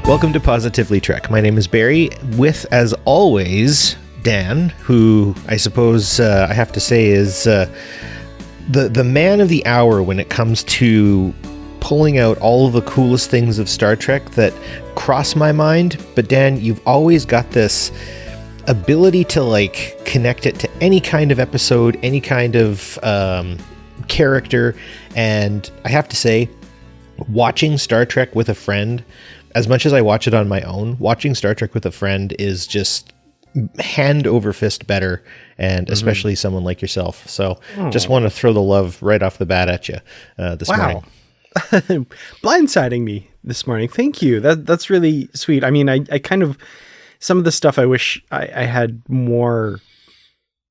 Welcome to Positively Trek. My name is Barry, with, as always, Dan, who I suppose I have to say is the man of the hour when it comes to pulling out all of the coolest things of Star Trek that cross my mind. But Dan, you've always got this ability to connect it to any kind of episode, any kind of character. And I have to say, watching Star Trek with a friend, as much as I watch it on my own, watching Star Trek with a friend is just hand over fist better, and especially someone like yourself. So just want to throw the love right off the bat at you this morning. Blindsiding me this morning. Thank you. That's really sweet. I mean, I kind of, some of the stuff I wish I had more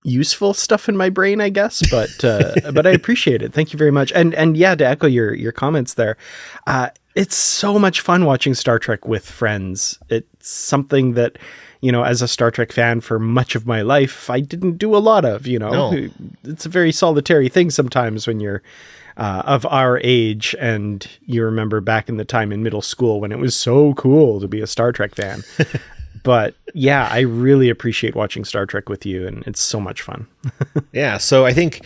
useful stuff in my brain, I guess, but I appreciate it. Thank you very much. And yeah, to echo your comments there, it's so much fun watching Star Trek with friends. It's something that, as a Star Trek fan for much of my life, I didn't do a lot of, No. It's a very solitary thing sometimes when you're of our age and you remember back in the time in middle school when it was so cool to be a Star Trek fan. But yeah, I really appreciate watching Star Trek with you, and it's so much fun. Yeah, so I think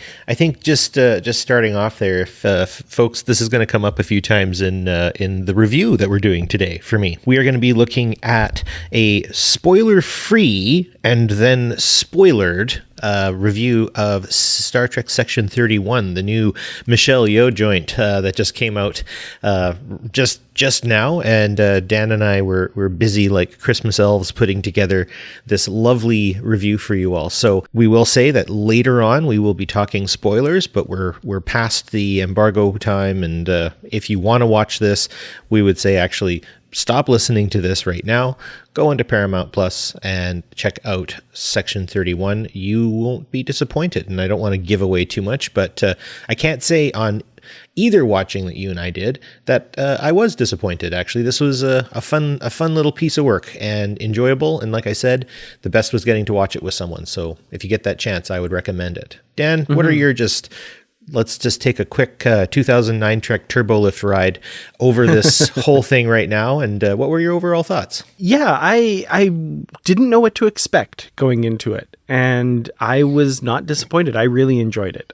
just starting off there, if folks, this is going to come up a few times in the review that we're doing today for me. We are going to be looking at a spoiler-free and then spoilered review of Star Trek Section 31, the new Michelle Yeoh joint that just came out just now, and Dan and I were busy like Christmas elves putting together this lovely review for you all. So we will say that later on we will be talking spoilers, but we're past the embargo time, and if you want to watch this, we would say actually stop listening to this right now, go into Paramount Plus and check out Section 31. You won't be disappointed, and I don't want to give away too much, but I can't say on either watching that you and I did that I was disappointed. Actually, this was a fun little piece of work and enjoyable, and like I said, the best was getting to watch it with someone. So if you get that chance, I would recommend it. Dan, what are your let's just take a quick 2009 Trek Turbolift ride over this whole thing right now. And what were your overall thoughts? Yeah, I didn't know what to expect going into it, and I was not disappointed. I really enjoyed it.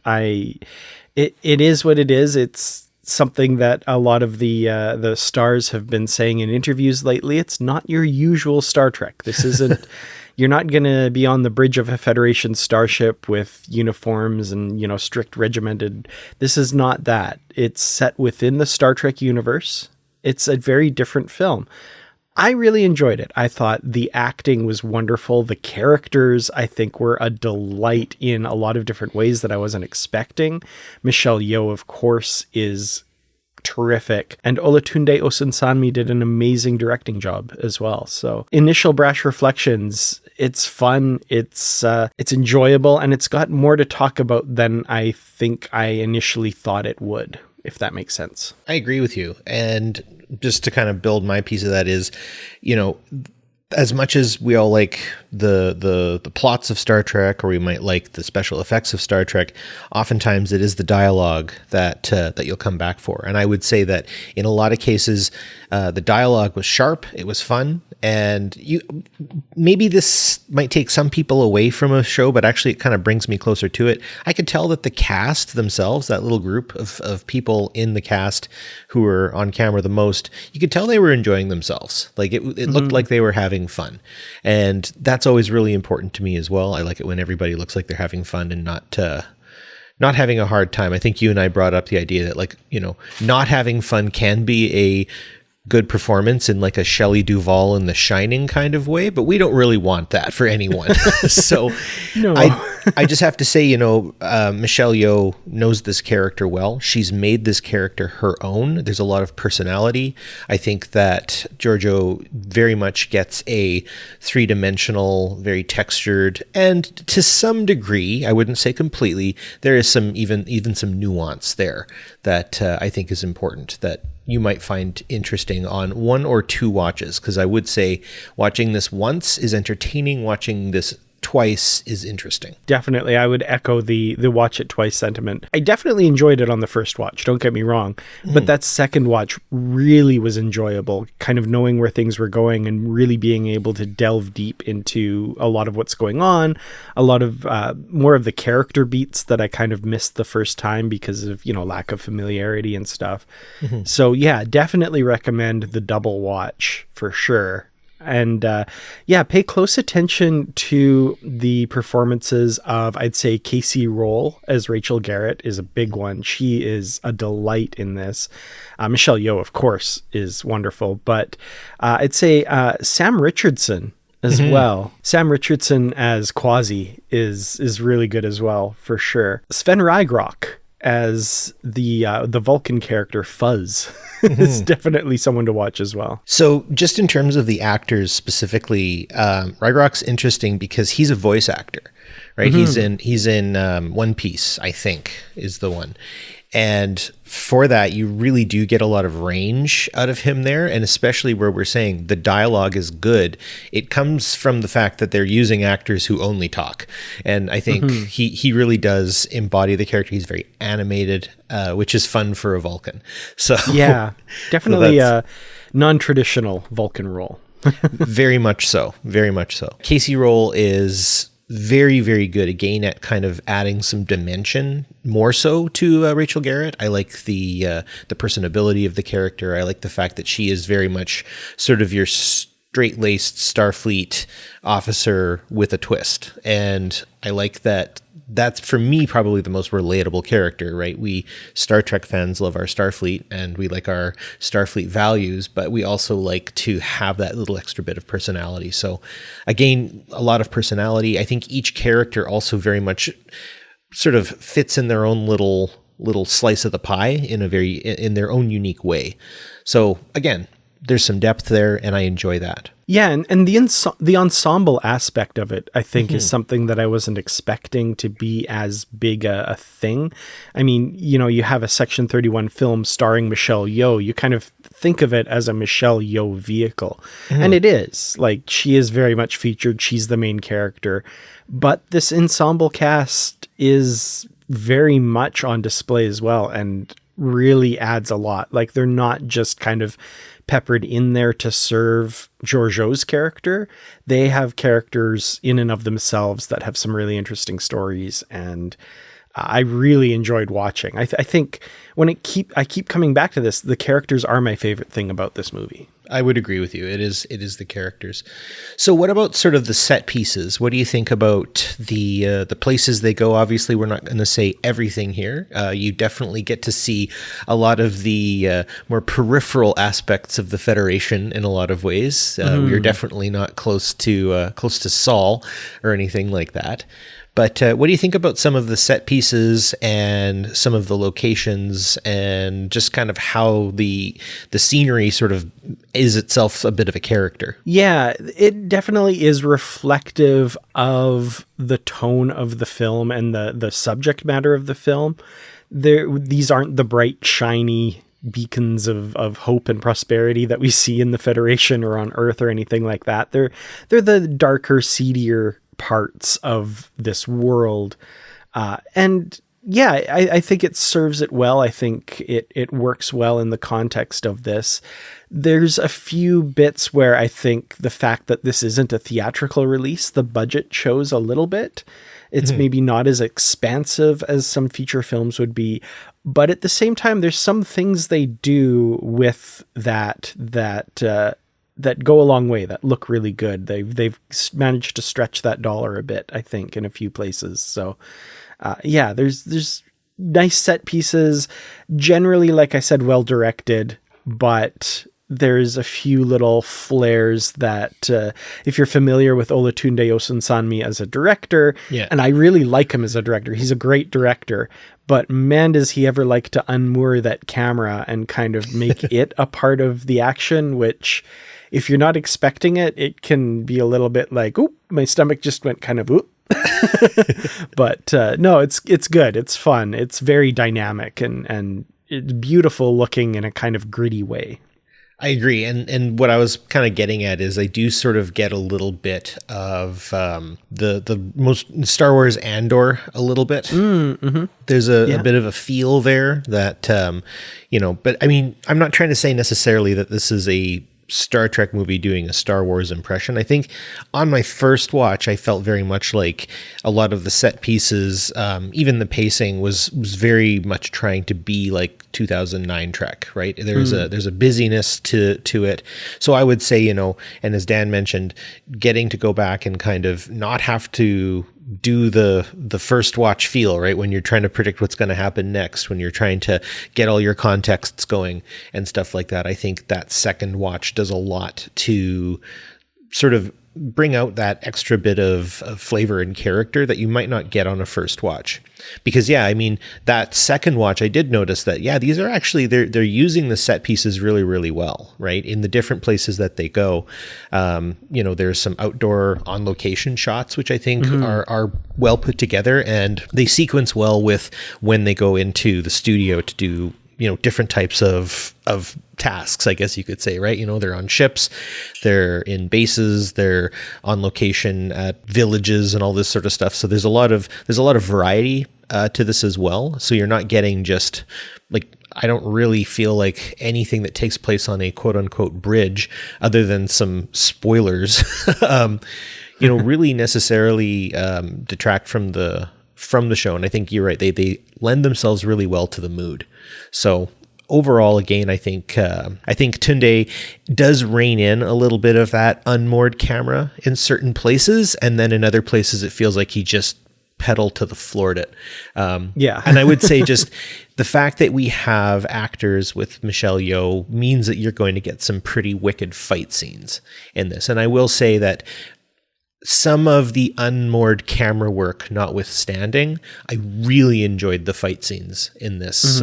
It is what it is. It's something that a lot of the stars have been saying in interviews lately. It's not your usual Star Trek. This isn't... You're not going to be on the bridge of a Federation starship with uniforms and, strict regimented. This is not that. It's set within the Star Trek universe. It's a very different film. I really enjoyed it. I thought the acting was wonderful. The characters, I think, were a delight in a lot of different ways that I wasn't expecting. Michelle Yeoh, of course, is terrific, and Olatunde Osunsanmi did an amazing directing job as well. So initial brash reflections, it's fun, it's enjoyable, and it's got more to talk about than I think I initially thought it would, if that makes sense. I agree with you. And just to kind of build my piece of that is, as much as we all like the plots of Star Trek, or we might like the special effects of Star Trek, oftentimes it is the dialogue that you'll come back for. And I would say that in a lot of cases, the dialogue was sharp, it was fun, and maybe this might take some people away from a show, but actually it kind of brings me closer to it. I could tell that the cast themselves, that little group of people in the cast who were on camera the most, you could tell they were enjoying themselves. Like it looked like they were having fun, and that's always really important to me as well. I like it when everybody looks like they're having fun and not having a hard time. I think you and I brought up the idea that not having fun can be a good performance in like a Shelley Duvall in The Shining kind of way, but we don't really want that for anyone. So no. I just have to say, Michelle Yeoh knows this character well. She's made this character her own. There's a lot of personality. I think that Georgiou very much gets a three-dimensional, very textured, and to some degree, I wouldn't say completely, there is some even some nuance there that I think is important, that you might find interesting on one or two watches, because I would say watching this once is entertaining. Watching this twice is interesting. Definitely. I would echo the watch it twice sentiment. I definitely enjoyed it on the first watch, don't get me wrong, but that second watch really was enjoyable, kind of knowing where things were going and really being able to delve deep into a lot of what's going on, a lot of more of the character beats that I kind of missed the first time because of, lack of familiarity and stuff. So yeah, definitely recommend the double watch for sure. And pay close attention to the performances of, I'd say, Casey Roll as Rachel Garrett is a big one. She is a delight in this. Michelle Yeoh, of course, is wonderful. But I'd say Sam Richardson as well. Sam Richardson as Quasi is really good as well, for sure. Sven Rygrock as the Vulcan character Fuzz is definitely someone to watch as well. So just in terms of the actors specifically, Rygrock's interesting because he's a voice actor, right? He's in One Piece, I think, is the one. And for that, you really do get a lot of range out of him there. And especially where we're saying the dialogue is good, it comes from the fact that they're using actors who only talk. And I think he really does embody the character. He's very animated, which is fun for a Vulcan. So yeah, definitely a non-traditional Vulcan role. Very much so. Very much so. Casey Roll is very, very good again at kind of adding some dimension more so to Rachel Garrett. I like the personability of the character. I like the fact that she is very much sort of your straight-laced Starfleet officer with a twist. And I like that. That's, for me, probably the most relatable character, right? We Star Trek fans love our Starfleet and we like our Starfleet values, but we also like to have that little extra bit of personality. So again, a lot of personality. I think each character also very much sort of fits in their own little slice of the pie in their own unique way. So again, there's some depth there and I enjoy that. Yeah, and the ensemble aspect of it, I think, is something that I wasn't expecting to be as big a thing. I mean, you have a Section 31 film starring Michelle Yeoh. You kind of think of it as a Michelle Yeoh vehicle. And it is. Like, she is very much featured. She's the main character. But this ensemble cast is very much on display as well and really adds a lot. Like, they're not just kind of peppered in there to serve Georgiou's character. They have characters in and of themselves that have some really interesting stories, and I really enjoyed watching. I think I keep coming back to this, the characters are my favorite thing about this movie. I would agree with you. It is the characters. So what about sort of the set pieces? What do you think about the places they go? Obviously, we're not going to say everything here. You definitely get to see a lot of the more peripheral aspects of the Federation in a lot of ways. We are definitely not close to Saul or anything like that. But what do you think about some of the set pieces and some of the locations and just kind of how the scenery sort of is itself a bit of a character? Yeah, it definitely is reflective of the tone of the film and the subject matter of the film. These aren't the bright, shiny beacons of hope and prosperity that we see in the Federation or on Earth or anything like that. They're the darker, seedier parts of this world. And yeah, I think it serves it well. I think it works well in the context of this. There's a few bits where I think the fact that this isn't a theatrical release, the budget shows a little bit. It's maybe not as expansive as some feature films would be, but at the same time, there's some things they do with that go a long way, that look really good. They've managed to stretch that dollar a bit, I think, in a few places. So there's nice set pieces, generally, like I said, well directed, but there's a few little flares that if you're familiar with Olatunde Osunsanmi as a director, and I really like him as a director, he's a great director, but man, does he ever like to unmoor that camera and kind of make it a part of the action, which, if you're not expecting it, it can be a little bit like, oop, my stomach just went kind of oop. But no, it's good. It's fun. It's very dynamic and it's beautiful looking in a kind of gritty way. I agree, and what I was kind of getting at is I do sort of get a little bit of the most Star Wars Andor a little bit. Mm-hmm. There's a bit of a feel there that but I mean, I'm not trying to say necessarily that this is a Star Trek movie doing a Star Wars impression. I think on my first watch, I felt very much like a lot of the set pieces, even the pacing was very much trying to be like 2009 Trek, right? There's a busyness to it. So I would say, and as Dan mentioned, getting to go back and kind of not have to do the first watch feel, right? When you're trying to predict what's going to happen next, when you're trying to get all your contexts going and stuff like that. I think that second watch does a lot to sort of bring out that extra bit of flavor and character that you might not get on a first watch. Because I mean, that second watch, I did notice that, these are actually, they're using the set pieces really, really well, right? In the different places that they go. There's some outdoor on location shots, which I think are well put together, and they sequence well with when they go into the studio to do different types of tasks, I guess you could say, right? They're on ships, they're in bases, they're on location at villages and all this sort of stuff. So there's a lot of variety to this as well. So you're not getting just like, I don't really feel like anything that takes place on a quote unquote bridge, other than some spoilers, really necessarily detract from the show. And I think you're right. They lend themselves really well to the mood. So overall, again, I think Tunde does rein in a little bit of that unmoored camera in certain places, and then in other places it feels like he just pedal to the floored it. And I would say just the fact that we have actors with Michelle Yeoh means that you're going to get some pretty wicked fight scenes in this. And I will say that some of the unmoored camera work notwithstanding, I really enjoyed the fight scenes in this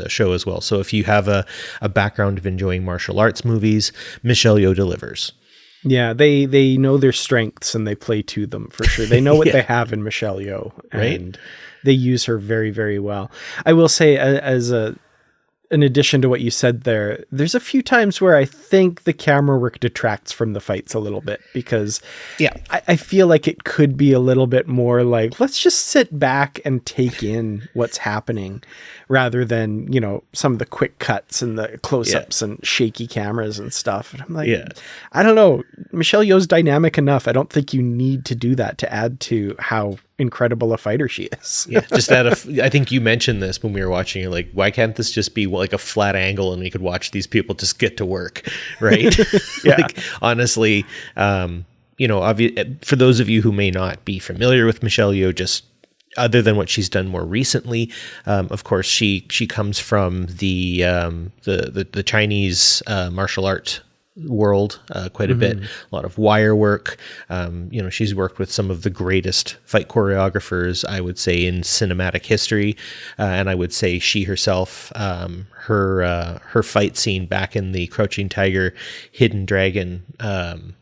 show as well. So if you have a background of enjoying martial arts movies, Michelle Yeoh delivers. Yeah, they know their strengths and they play to them for sure. They know what they have in Michelle Yeoh, and they use her very, very well. I will say, in addition to what you said there, there's a few times where I think the camera work detracts from the fights a little bit, because I feel like it could be a little bit more like, let's just sit back and take in what's happening, rather than, some of the quick cuts and the close-ups and shaky cameras and stuff. And I'm like, I don't know. Michelle Yeoh's dynamic enough. I don't think you need to do that to add to how incredible a fighter she is. Just I think you mentioned this when we were watching it, like, why can't this just be like a flat angle and we could watch these people just get to work, right? Like, honestly, for those of you who may not be familiar with Michelle Yeoh, just other than what she's done more recently, of course, she comes from the Chinese martial art world quite a bit. A lot of wire work. She's worked with some of the greatest fight choreographers, I would say, in cinematic history, and I would say she herself, her fight scene back in the Crouching Tiger, Hidden Dragon,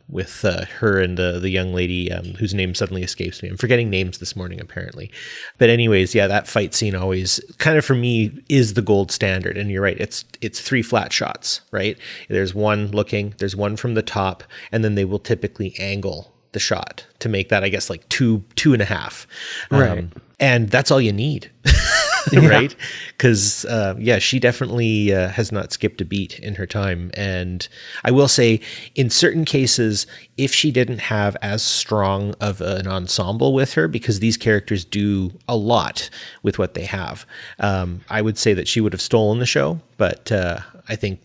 with her and the young lady whose name suddenly escapes me. I'm forgetting names this morning, apparently. But anyways, that fight scene always kind of, for me, is the gold standard. And you're right, it's 3 flat shots, right? There's one looking, there's one from the top, and then they will typically angle the shot to make that, I guess, like 2.5. Right. And that's all you need. Right? Because, she definitely has not skipped a beat in her time. And I will say, in certain cases, if she didn't have as strong of an ensemble with her, because these characters do a lot with what they have, I would say that she would have stolen the show. But I think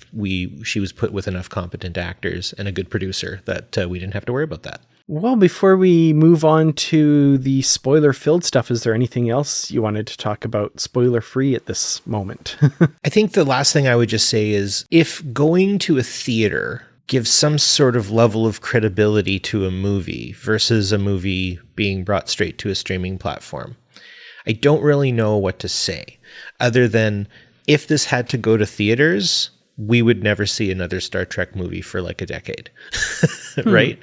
she was put with enough competent actors and a good producer that we didn't have to worry about that. Well, before we move on to the spoiler-filled stuff, is there anything else you wanted to talk about spoiler-free at this moment? I think the last thing I would just say is, if going to a theater gives some sort of level of credibility to a movie versus a movie being brought straight to a streaming platform, I don't really know what to say, other than if this had to go to theaters, we would never see another Star Trek movie for like a decade, right?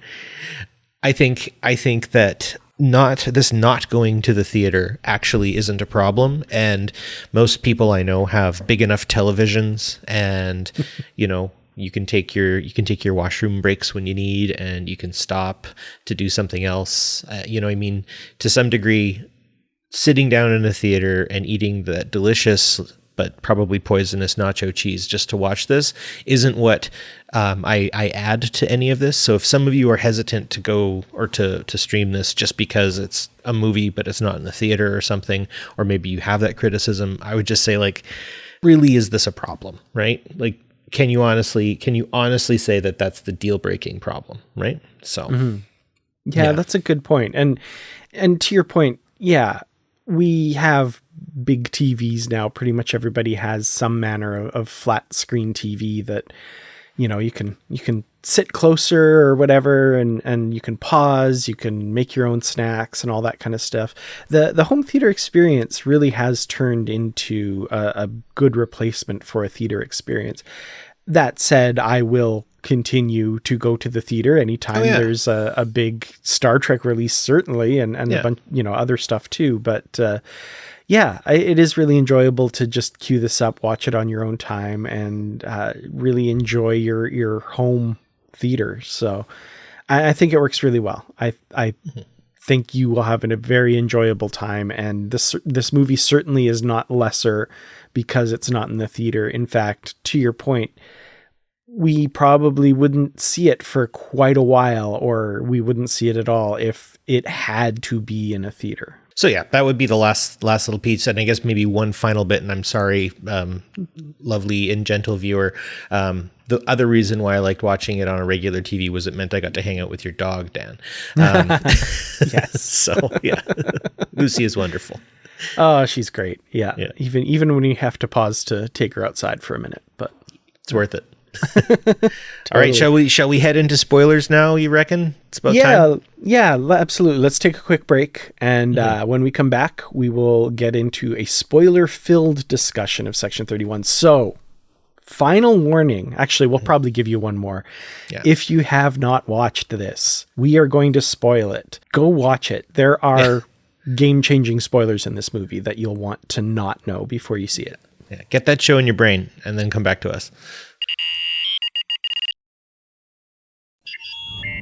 I think that not going to the theater actually isn't a problem, and most people I know have big enough televisions, and you can take your washroom breaks when you need, and you can stop to do something else. To some degree, sitting down in a theater and eating that delicious but probably poisonous nacho cheese just to watch this isn't what I add to any of this. So if some of you are hesitant to go or to stream this just because it's a movie but it's not in the theater or something, or maybe you have that criticism, I would just say, like, really, is this a problem, right? Like, can you honestly say that that's the deal breaking problem, right? So yeah, that's a good point. And to your point, yeah, we have big TVs now. Pretty much everybody has some manner of flat screen TV that, you can sit closer or whatever, and you can pause, you can make your own snacks and all that kind of stuff. The home theater experience really has turned into a good replacement for a theater experience. That said, I will continue to go to the theater anytime there's a big Star Trek release, certainly, and a bunch, other stuff too. But it is really enjoyable to just queue this up, watch it on your own time, and really enjoy your home theater. So I think it works really well. I think you will have a very enjoyable time, and this movie certainly is not lesser because it's not in the theater. In fact, to your point, we probably wouldn't see it for quite a while, or we wouldn't see it at all if it had to be in a theater. So yeah, that would be the last little piece. And I guess maybe one final bit, and I'm sorry, lovely and gentle viewer. The other reason why I liked watching it on a regular TV was it meant I got to hang out with your dog, Dan. Yes. So yeah, Lucy is wonderful. Oh, she's great. Yeah. Even when you have to pause to take her outside for a minute, but it's worth it. All right, shall we head into spoilers now, you reckon? It's about time. Yeah, absolutely. Let's take a quick break, and when we come back, we will get into a spoiler-filled discussion of Section 31. So, final warning. Actually, we'll probably give you one more. Yeah. If you have not watched this, we are going to spoil it. Go watch it. There are game-changing spoilers in this movie that you'll want to not know before you see it. Yeah, get that show in your brain, and then come back to us.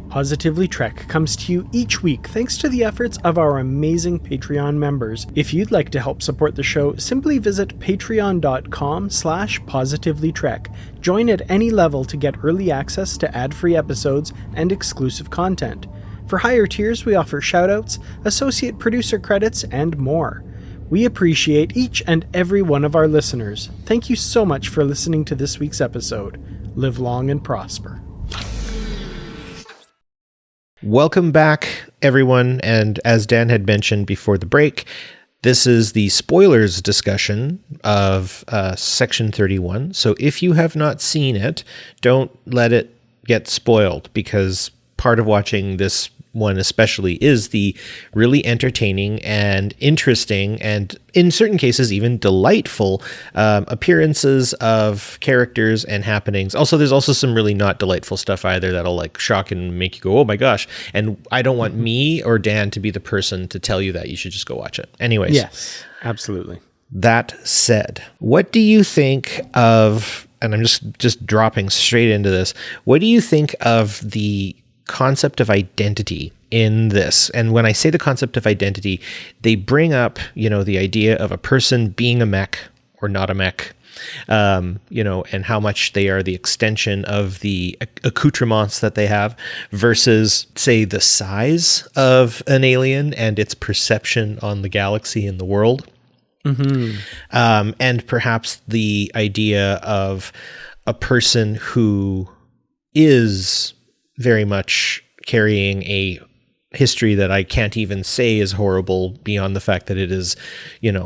Positively Trek comes to you each week thanks to the efforts of our amazing Patreon members. If you'd like to help support the show, simply visit patreon.com/positivelytrek. Join at any level to get early access to ad-free episodes and exclusive content. For higher tiers, we offer shoutouts, associate producer credits, and more. We appreciate each and every one of our listeners. Thank you so much for listening to this week's episode. Live long and prosper. Welcome back, everyone, and as Dan had mentioned before the break, this is the spoilers discussion of Section 31. So if you have not seen it, don't let it get spoiled, because part of watching this one especially is the really entertaining and interesting, and in certain cases even delightful appearances of characters and happenings. Also, there's also some really not delightful stuff either that'll like shock and make you go, oh my gosh. And I don't want me or Dan to be the person to tell you that. You should just go watch it. Anyways. Yes, absolutely. That said, what do you think of, and I'm just dropping straight into this, what do you think of the concept of identity in this? And when I say the concept of identity, they bring up, the idea of a person being a mech or not a mech, and how much they are the extension of the accoutrements that they have versus, say, the size of an alien and its perception on the galaxy and the world. Mm-hmm. And perhaps the idea of a person who is very much carrying a history that I can't even say is horrible beyond the fact that it is, in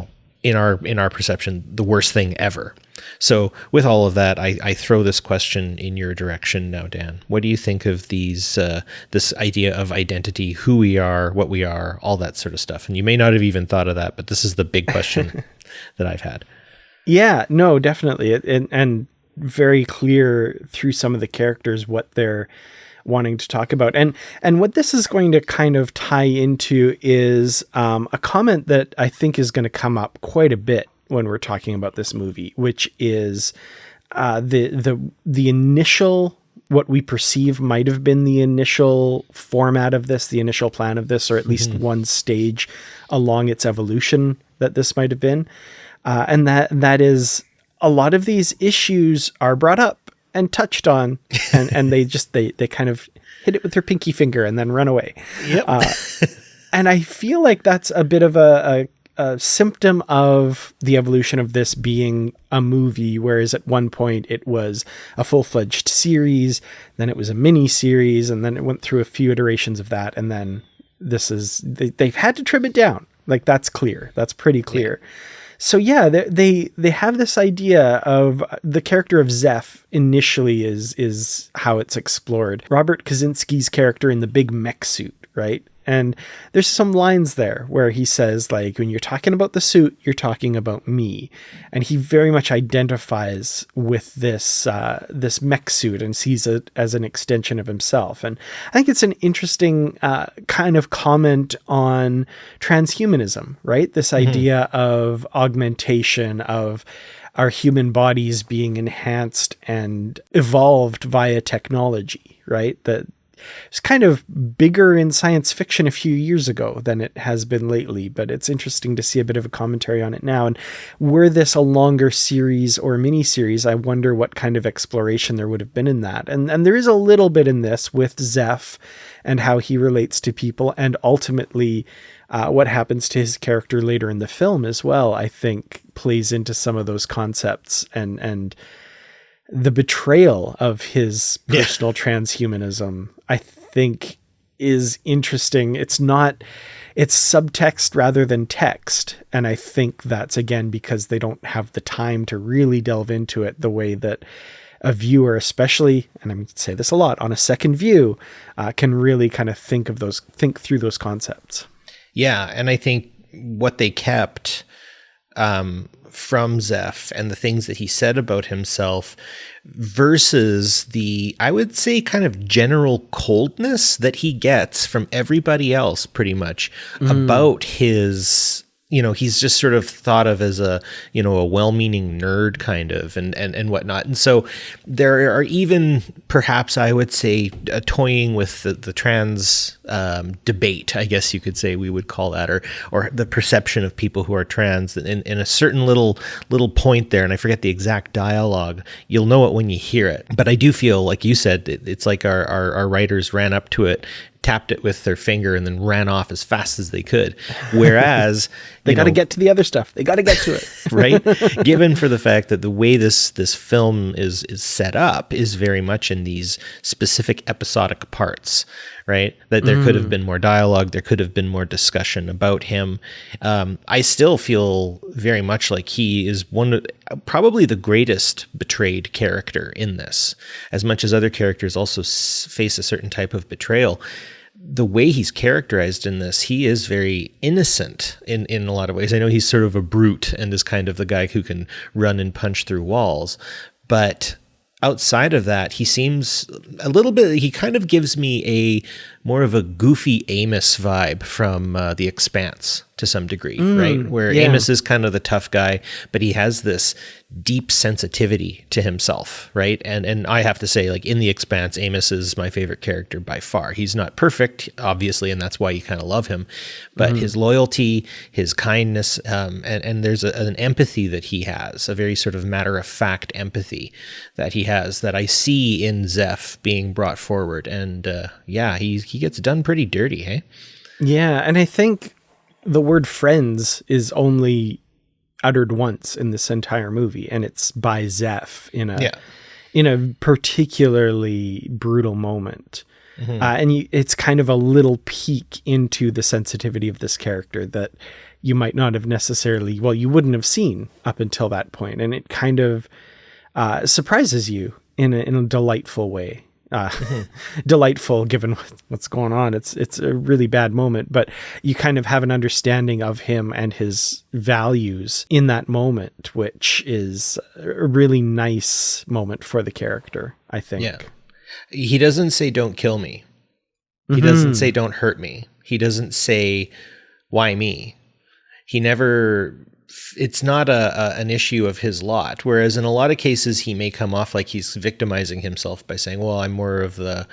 our perception, the worst thing ever. So with all of that, I throw this question in your direction now, Dan. What do you think of this idea of identity, who we are, what we are, all that sort of stuff? And you may not have even thought of that, but this is the big question that I've had. Yeah, no, definitely. And very clear through some of the characters what their wanting to talk about. And what this is going to kind of tie into is a comment that I think is going to come up quite a bit when we're talking about this movie, which is the initial, what we perceive might have been the initial format of this, the initial plan of this, or at least one stage along its evolution that this might have been. And that is, a lot of these issues are brought up and touched on, and they kind of hit it with their pinky finger and then run away. Yep. And I feel like that's a bit of a symptom of the evolution of this being a movie, whereas at one point it was a full-fledged series, then it was a mini series, and then it went through a few iterations of that, and then they've had to trim it down. Like, that's clear. That's pretty clear. Yeah. So yeah, they have this idea of the character of Zeph initially is how it's explored. Robert Kaczynski's character in the big mech suit, right? And there's some lines there where he says, like, when you're talking about the suit, you're talking about me. And he very much identifies with this mech suit and sees it as an extension of himself. And I think it's an interesting kind of comment on transhumanism, right? This idea of augmentation, of our human bodies being enhanced and evolved via technology, right? That it's kind of bigger in science fiction a few years ago than it has been lately, but it's interesting to see a bit of a commentary on it now. And were this a longer series or mini series, I wonder what kind of exploration there would have been in that. And there is a little bit in this with Zeph and how he relates to people, and ultimately what happens to his character later in the film as well, I think plays into some of those concepts and the betrayal of his personal transhumanism, I think, is interesting. It's subtext rather than text. And I think that's, again, because they don't have the time to really delve into it the way that a viewer, especially, and I'm going to say this a lot, on a second view, can really kind of think through those concepts. Yeah. And I think what they kept from Zeph and the things that he said about himself versus the, I would say, kind of general coldness that he gets from everybody else pretty much about his, he's just sort of thought of as a well-meaning nerd kind of and whatnot. And so there are even, perhaps I would say, toying with the trans debate, I guess you could say we would call that, or the perception of people who are trans in a certain little point there. And I forget the exact dialogue. You'll know it when you hear it. But I do feel, like you said, it's like our writers ran up to it, tapped it with their finger, and then ran off as fast as they could. Whereas they got to get to the other stuff. They got to get to it. Right? Given for the fact that the way this film is set up is very much in these specific episodic parts, right? That there could have been more dialogue. There could have been more discussion about him. I still feel very much like he is probably the greatest betrayed character in this, as much as other characters also face a certain type of betrayal. The way he's characterized in this, he is very innocent in a lot of ways. I know he's sort of a brute and is kind of the guy who can run and punch through walls, but outside of that, he seems a little bit, he kind of gives me more of a goofy Amos vibe from The Expanse to some degree, right? Where Amos is kind of the tough guy, but he has this deep sensitivity to himself, right? And I have to say, like, in The Expanse, Amos is my favorite character by far. He's not perfect, obviously, and that's why you kind of love him, but his loyalty, his kindness, and there's an empathy that he has, a very sort of matter-of-fact empathy that he has that I see in Zeph being brought forward. And he gets done pretty dirty, hey? Yeah, and I think the word friends is only uttered once in this entire movie, and it's by Zeph in a particularly brutal moment. And it's kind of a little peek into the sensitivity of this character that you might not have necessarily, you wouldn't have seen up until that point. And it kind of surprises you in a delightful way. Delightful given what's going on. It's a really bad moment, but you kind of have an understanding of him and his values in that moment, which is a really nice moment for the character, I think. He doesn't say, don't kill me. He doesn't say, don't hurt me. He doesn't say, why me? He never, it's not an issue of his lot. Whereas in a lot of cases, he may come off like he's victimizing himself by saying, well, I'm more of the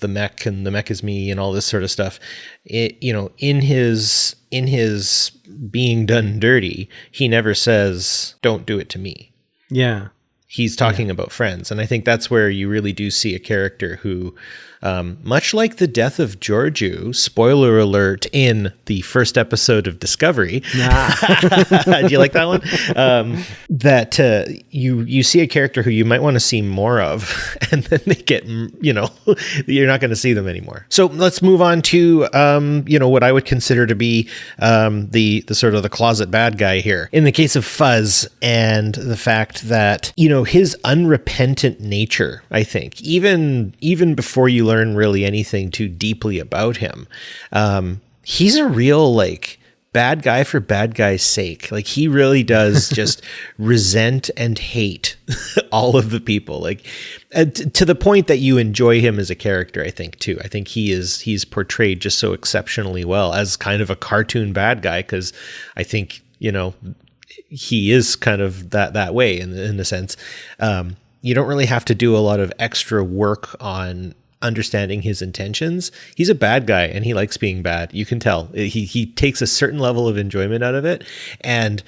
mech, and the mech is me, and all this sort of stuff. In his being done dirty, he never says, don't do it to me. Yeah. He's talking about friends. And I think that's where you really do see a character who, much like the death of Georgiou, spoiler alert, in the first episode of Discovery. Do you like that one? You see a character who you might want to see more of, and then they get, you're not going to see them anymore. So let's move on to, what I would consider to be the sort of the closet bad guy here. In the case of Fuzz, and the fact that, his unrepentant nature, I think, even before you learn really anything too deeply about him, he's a real, bad guy for bad guy's sake. He really does just resent and hate all of the people, to the point that you enjoy him as a character, I think, too. I think he's portrayed just so exceptionally well as kind of a cartoon bad guy, because I think, he is kind of that way in a sense. You don't really have to do a lot of extra work on understanding his intentions. He's a bad guy, and he likes being bad. You can tell he takes a certain level of enjoyment out of it. And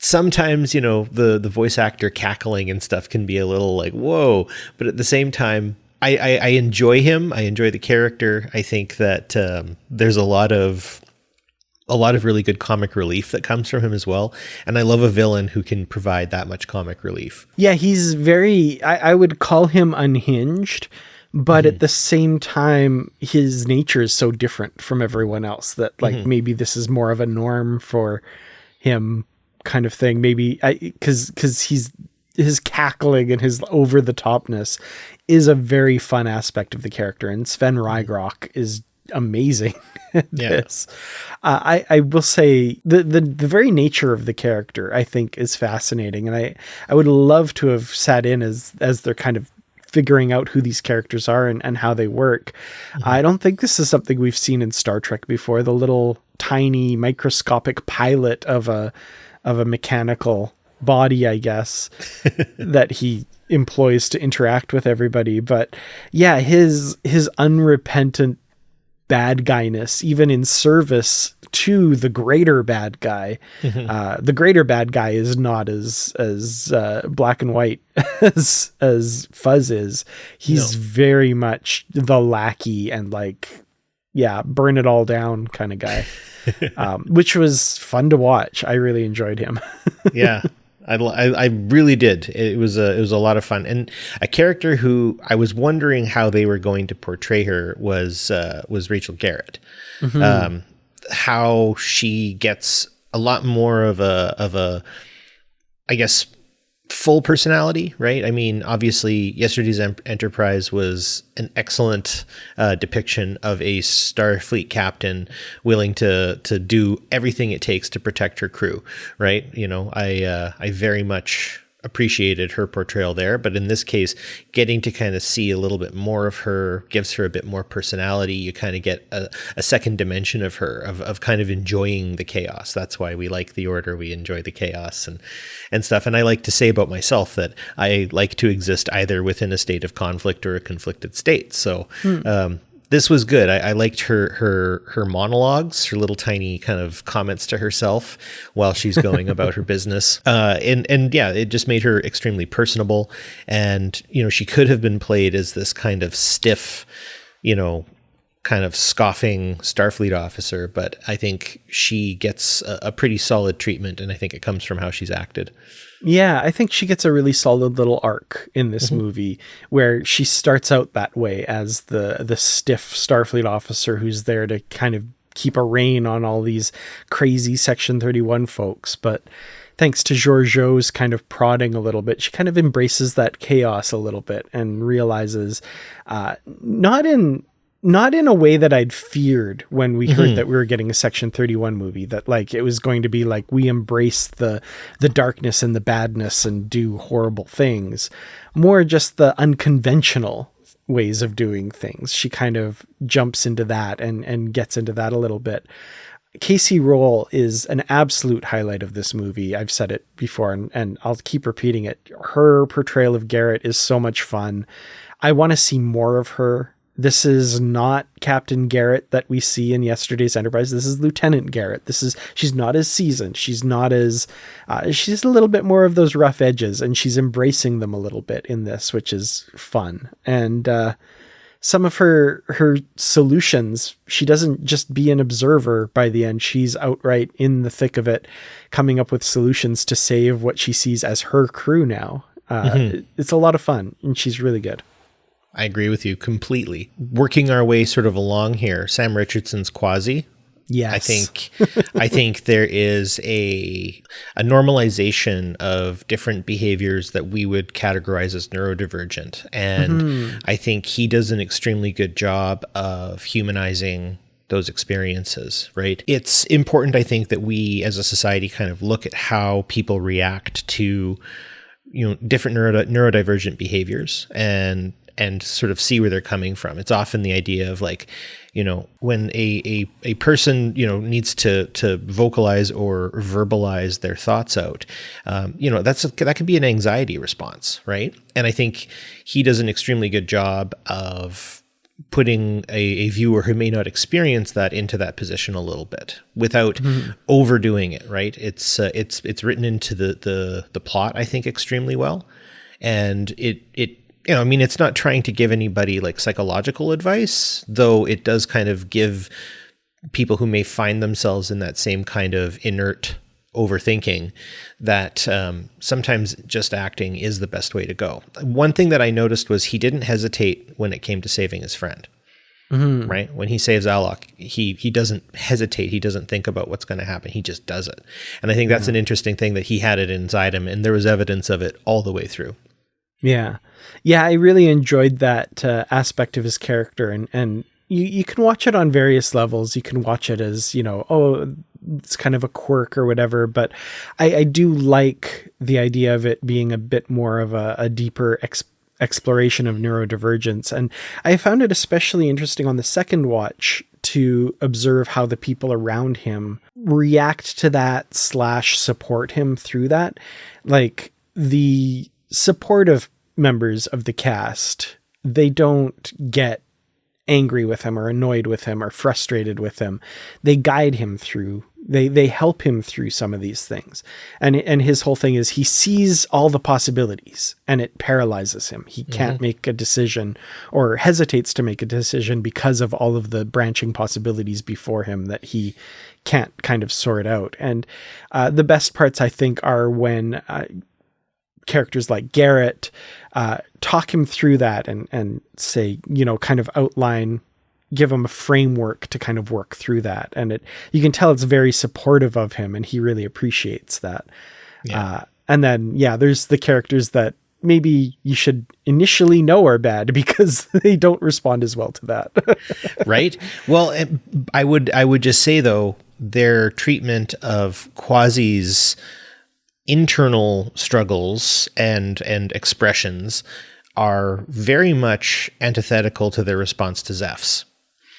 sometimes, the voice actor cackling and stuff can be a little whoa, but at the same time, I enjoy him. I enjoy the character. I think that there's a lot of really good comic relief that comes from him as well. And I love a villain who can provide that much comic relief. Yeah, he's very, I would call him unhinged, but at the same time, his nature is so different from everyone else that maybe this is more of a norm for him kind of thing. Maybe because his cackling and his over the topness is a very fun aspect of the character. And Sven Rygrock is amazing at this. I will say the very nature of the character, I think, is fascinating, and I would love to have sat in as they're kind of figuring out who these characters are and how they work. I don't think this is something we've seen in Star Trek before. The little tiny microscopic pilot of a mechanical body, I guess, that he employs to interact with everybody. But yeah, his unrepentant bad guyness, even in service to the greater bad guy. The greater bad guy is not as black and white as Fuzz is. He's very much the lackey and burn it all down kind of guy, which was fun to watch. I really enjoyed him. Yeah. I really did. It was a lot of fun, and a character who I was wondering how they were going to portray her was Rachel Garrett. How she gets a lot more of a I guess full personality, right? I mean, obviously, Yesterday's Enterprise was an excellent depiction of a Starfleet captain willing to do everything it takes to protect her crew, right? I very much appreciated her portrayal there, but in this case, getting to kind of see a little bit more of her gives her a bit more personality. You kind of get a second dimension of her, of kind of enjoying the chaos. That's why we like the Order. We enjoy the chaos and stuff. And I like to say about myself that I like to exist either within a state of conflict or a conflicted state. So this was good. I liked her monologues, her little tiny kind of comments to herself while she's going about her business. And yeah, it just made her extremely personable. And, she could have been played as this kind of stiff, kind of scoffing Starfleet officer, but I think she gets a pretty solid treatment, and I think it comes from how she's acted. Yeah, I think she gets a really solid little arc in this movie where she starts out that way as the stiff Starfleet officer who's there to kind of keep a rein on all these crazy Section 31 folks. But thanks to Georgiou's kind of prodding a little bit, she kind of embraces that chaos a little bit and realizes not in not in a way that I'd feared when we heard that we were getting a Section 31 movie, that like it was going to be like we embrace the darkness and the badness and do horrible things. More just the unconventional ways of doing things. She kind of jumps into that and gets into that a little bit. Casey Roll is an absolute highlight of this movie. I've said it before and I'll keep repeating it. Her portrayal of Garrett is so much fun. I want to see more of her. This is not Captain Garrett that we see in Yesterday's Enterprise. This is Lieutenant Garrett. She's not as seasoned. She's not as, she's a little bit more of those rough edges, and she's embracing them a little bit in this, which is fun. And some of her solutions, she doesn't just be an observer by the end. She's outright in the thick of it, coming up with solutions to save what she sees as her crew now. It's a lot of fun, and she's really good. I agree with you completely. Working our way sort of along here, Sam Richardson's Quasi. Yes. I think there is a normalization of different behaviors that we would categorize as neurodivergent. And I think he does an extremely good job of humanizing those experiences, right? It's important, I think, that we as a society kind of look at how people react to, different neurodivergent behaviors and sort of see where they're coming from. It's often the idea of like, when a person, needs to vocalize or verbalize their thoughts out, that can be an anxiety response, right? And I think he does an extremely good job of putting a viewer who may not experience that into that position a little bit without overdoing it, right? It's written into the plot, I think, extremely well. And it's not trying to give anybody like psychological advice, though it does kind of give people who may find themselves in that same kind of inert overthinking that sometimes just acting is the best way to go. One thing that I noticed was he didn't hesitate when it came to saving his friend. Right? When he saves Alok, he doesn't hesitate. He doesn't think about what's going to happen. He just does it. And I think that's an interesting thing, that he had it inside him, and there was evidence of it all the way through. Yeah. Yeah, I really enjoyed that aspect of his character, and you can watch it on various levels. You can watch it as, it's kind of a quirk or whatever, but I do like the idea of it being a bit more of a deeper exploration of neurodivergence. And I found it especially interesting on the second watch to observe how the people around him react to that / support him through that. Like the supportive members of the cast, they don't get angry with him or annoyed with him or frustrated with him. They guide him through, they help him through some of these things. And his whole thing is he sees all the possibilities and it paralyzes him. He can't make a decision, or hesitates to make a decision because of all of the branching possibilities before him that he can't kind of sort out. And the best parts, I think, are when characters like Garrett talk him through that and say, kind of outline, give him a framework to kind of work through that. And you can tell it's very supportive of him, and he really appreciates that. Yeah. And then, there's the characters that maybe you should initially know are bad because they don't respond as well to that. Right. Well, I would just say, though, their treatment of Quasi's internal struggles and expressions are very much antithetical to their response to Zeph's.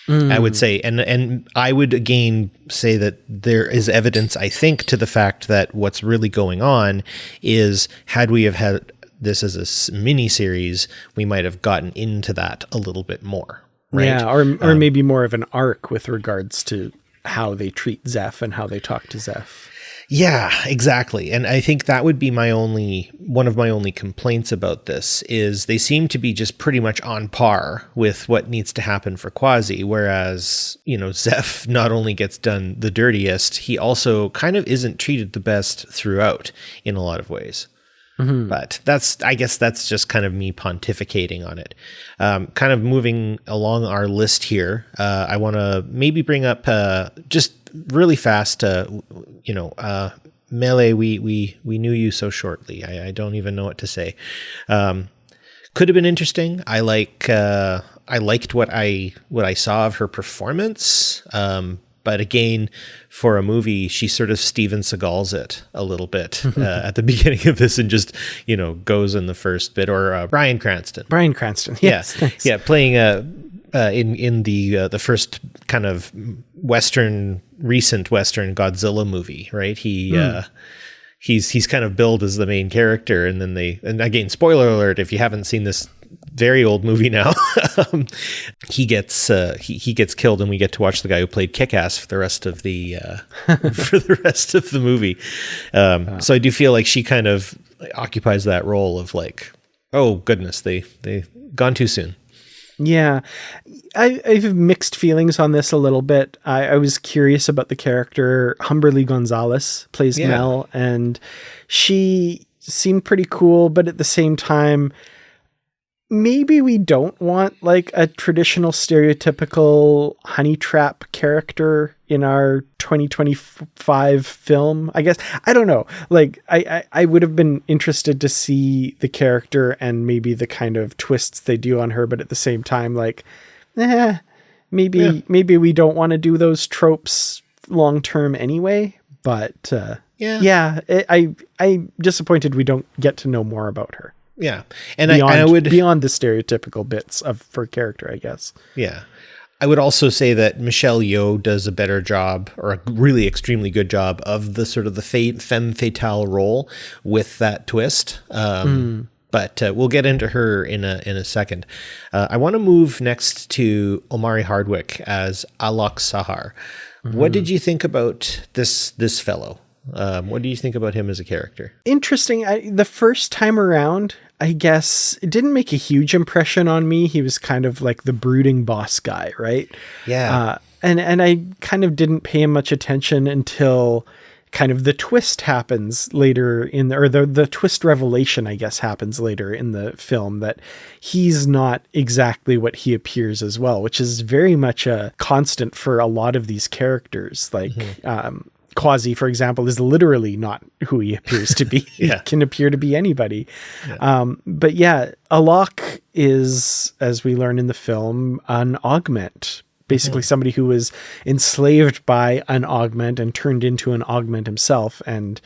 I would say, and I would again say that there is evidence, I think, to the fact that what's really going on is, had we have had this as a mini series, we might have gotten into that a little bit more. Right? Yeah, or maybe more of an arc with regards to how they treat Zeph and how they talk to Zeph. Yeah, exactly. And I think that would be one of my only complaints about this, is they seem to be just pretty much on par with what needs to happen for Quasi. Whereas, Zeph not only gets done the dirtiest, he also kind of isn't treated the best throughout in a lot of ways. But I guess that's just kind of me pontificating on it. Kind of moving along our list here, I want to maybe bring up just really fast, Melee, we knew you so shortly. I don't even know what to say. Could have been interesting. I like I liked what I saw of her performance. But again, for a movie, she sort of Steven Seagals it a little bit at the beginning of this, and just goes in the first bit. Or Bryan Cranston. Bryan Cranston, yes, thanks. Yeah, playing in the first kind of recent Western Godzilla movie, right? He's kind of billed as the main character, and then and again, spoiler alert, if you haven't seen this very old movie now, he gets killed, and we get to watch the guy who played Kick-Ass for the rest of the movie. So I do feel like she kind of occupies that role of like, oh goodness, they gone too soon. Yeah, I have mixed feelings on this a little bit. I was curious about the character. Humberly Gonzalez plays Mel, and she seemed pretty cool, but at the same time, maybe we don't want like a traditional stereotypical honey trap character in our 2025 film, I guess. I don't know. Like I would have been interested to see the character and maybe the kind of twists they do on her, but at the same time, like, maybe we don't want to do those tropes long term anyway. But I'm disappointed we don't get to know more about her. Yeah. And I would beyond the stereotypical bits of her character, I guess. Yeah. I would also say that Michelle Yeoh does a better job, or a really extremely good job, of the sort of the femme fatale role with that twist. But we'll get into her in a second. I want to move next to Omari Hardwick as Alok Sahar. What did you think about this fellow? What do you think about him as a character? Interesting. The first time around, I guess it didn't make a huge impression on me. He was kind of like the brooding boss guy, right? Yeah. And I kind of didn't pay him much attention until kind of the twist happens later the twist revelation, I guess, happens later in the film, that he's not exactly what he appears as well, which is very much a constant for a lot of these characters. Like, Quasi, for example, is literally not who he appears to be. He can appear to be anybody. But yeah, Alok is, as we learn in the film, an augment. Basically somebody who was enslaved by an augment and turned into an augment himself. And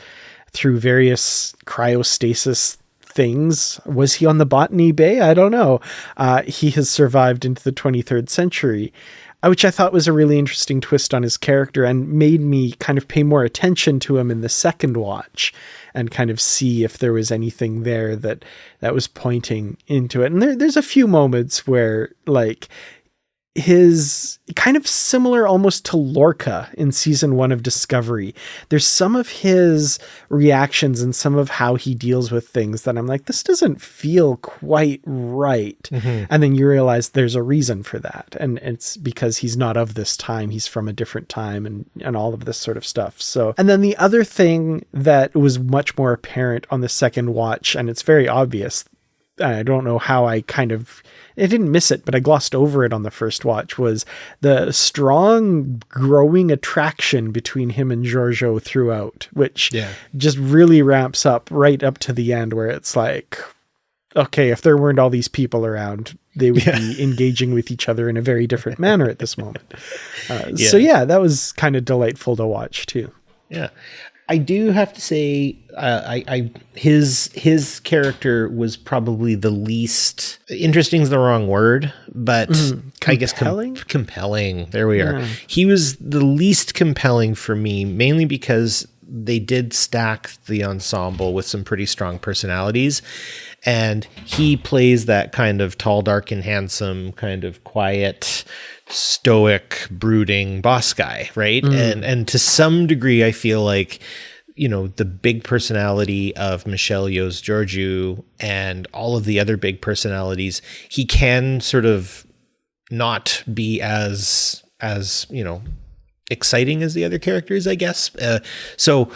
through various cryostasis things, was he on the Botany Bay? I don't know. He has survived into the 23rd century. Which I thought was a really interesting twist on his character, and made me kind of pay more attention to him in the second watch and kind of see if there was anything there that was pointing into it. And there's a few moments where, like, his kind of similar almost to Lorca in season 1 of Discovery. There's some of his reactions and some of how he deals with things that I'm like, this doesn't feel quite right. And then you realize there's a reason for that. And it's because he's not of this time. He's from a different time and all of this sort of stuff. So, and then the other thing that was much more apparent on the second watch, and it's very obvious, I don't know how I didn't miss it, but I glossed over it on the first watch, was the strong growing attraction between him and Georgiou throughout, which just really ramps up right up to the end, where it's like, okay, if there weren't all these people around, they would be engaging with each other in a very different manner at this moment. So yeah, that was kind of delightful to watch too. Yeah. I do have to say, his character was probably the least interesting is the wrong word, but I guess compelling. There we are. He was the least compelling for me, mainly because they did stack the ensemble with some pretty strong personalities, and he plays that kind of tall, dark, and handsome, kind of quiet, stoic, brooding boss guy, right? And to some degree, I feel like, the big personality of Michelle Yeoh's Georgiou and all of the other big personalities, he can sort of not be as exciting as the other characters, I guess. So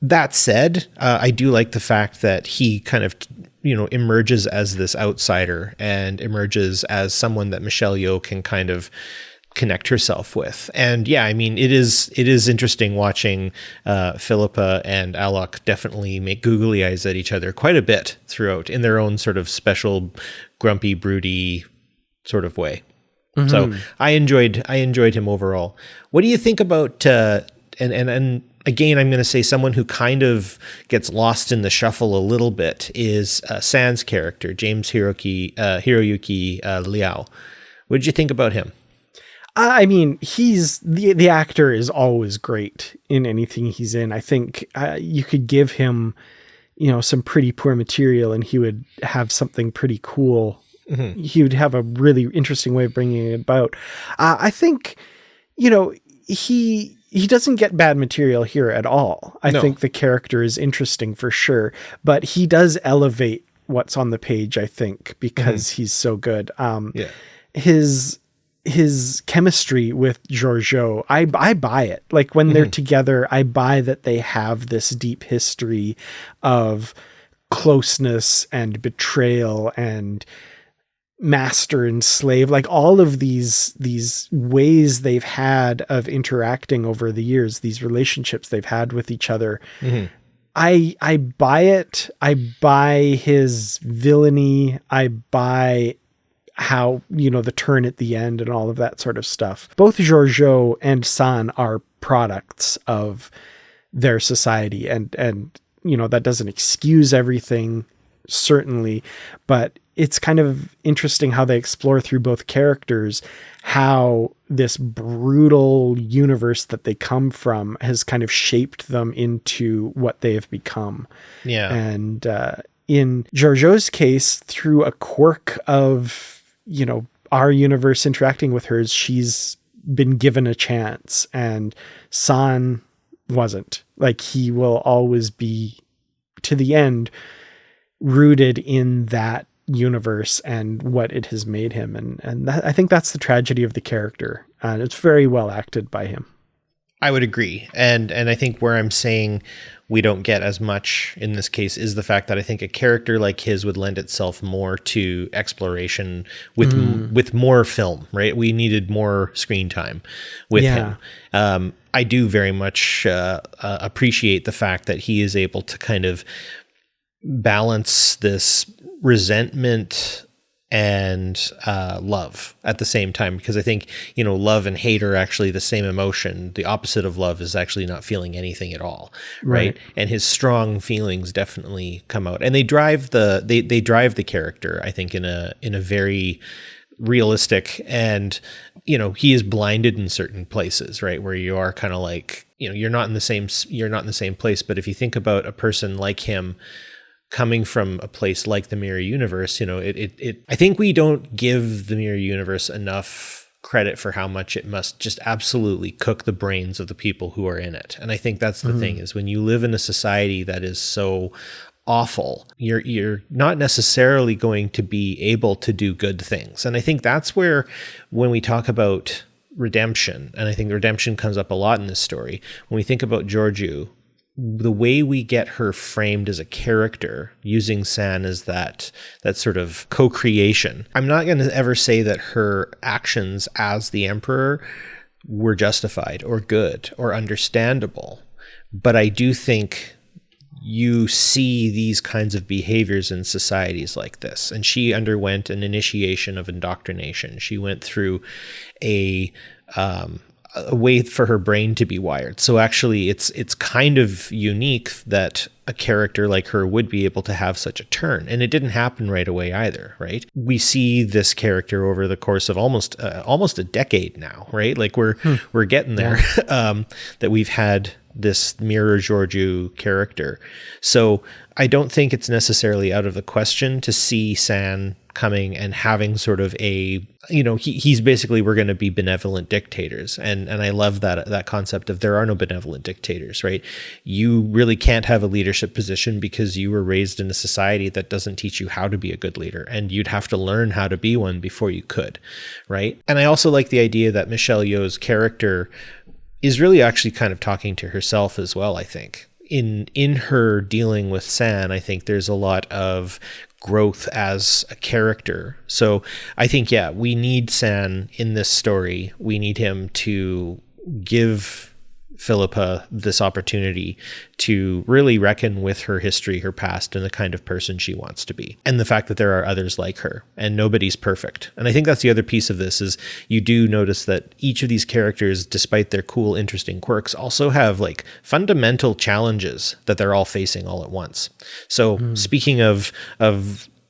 that said, I do like the fact that he kind of emerges as this outsider and emerges as someone that Michelle Yeoh can kind of connect herself with. And yeah, I mean, it is interesting watching Philippa and Alok definitely make googly eyes at each other quite a bit throughout, in their own sort of special grumpy, broody sort of way. So I enjoyed him overall. What do you think about and again, I'm going to say someone who kind of gets lost in the shuffle a little bit is San's character, James Hiroyuki Liao. What did you think about him? I mean, he's the actor is always great in anything he's in. I think you could give him, some pretty poor material and he would have something pretty cool. Mm-hmm. He would have a really interesting way of bringing it about. I think, he doesn't get bad material here at all. I think the character is interesting for sure, but he does elevate what's on the page, I think, because he's so good. His chemistry with Georgiou, I buy it. Like when they're together, I buy that they have this deep history of closeness and betrayal and master and slave, like all of these ways they've had of interacting over the years, these relationships they've had with each other. I buy it. I buy his villainy. I buy how, the turn at the end and all of that sort of stuff. Both Georgiou and San are products of their society, and that doesn't excuse everything, certainly, but it's kind of interesting how they explore through both characters how this brutal universe that they come from has kind of shaped them into what they have become. Yeah. And in Georgiou's case, through a quirk of, our universe interacting with hers, she's been given a chance, and San wasn't. Like, he will always be, to the end, rooted in that universe and what it has made him, and I think that's the tragedy of the character, and it's very well acted by him. I would agree, and I think where I'm saying we don't get as much in this case is the fact that I think a character like his would lend itself more to exploration with more film, right? We needed more screen time with him. I do very much appreciate the fact that he is able to kind of balance this resentment and love at the same time, because I think love and hate are actually the same emotion. The opposite of love is actually not feeling anything at all, right? And his strong feelings definitely come out, and they drive they drive the character, I think, in a very realistic, and he is blinded in certain places, right, where you are kind of like you're not in the same place. But if you think about a person like him coming from a place like the Mirror Universe, I think we don't give the Mirror Universe enough credit for how much it must just absolutely cook the brains of the people who are in it. And I think that's the thing, is when you live in a society that is so awful, you're not necessarily going to be able to do good things. And I think that's where, when we talk about redemption, and I think redemption comes up a lot in this story, when we think about Georgiou, the way we get her framed as a character, using San as that sort of co-creation. I'm not going to ever say that her actions as the Emperor were justified or good or understandable, but I do think you see these kinds of behaviors in societies like this. And she underwent an initiation of indoctrination. She went through a way for her brain to be wired. So actually it's kind of unique that a character like her would be able to have such a turn. And it didn't happen right away either, right? We see this character over the course of almost a decade now, right? Like we're getting there, that we've had this Mirror Georgiou character. So I don't think it's necessarily out of the question to see San coming and having sort of a, he's basically, we're going to be benevolent dictators. And I love that concept of there are no benevolent dictators, right? You really can't have a leadership position because you were raised in a society that doesn't teach you how to be a good leader, and you'd have to learn how to be one before you could, right? And I also like the idea that Michelle Yeoh's character is really actually kind of talking to herself as well, I think. In her dealing with San, I think there's a lot of growth as a character. So I think, we need San in this story. We need him to give Philippa this opportunity to really reckon with her history, her past, and the kind of person she wants to be. And the fact that there are others like her and nobody's perfect. And I think that's the other piece of this is you do notice that each of these characters, despite their cool, interesting quirks, also have like fundamental challenges that they're all facing all at once. So speaking of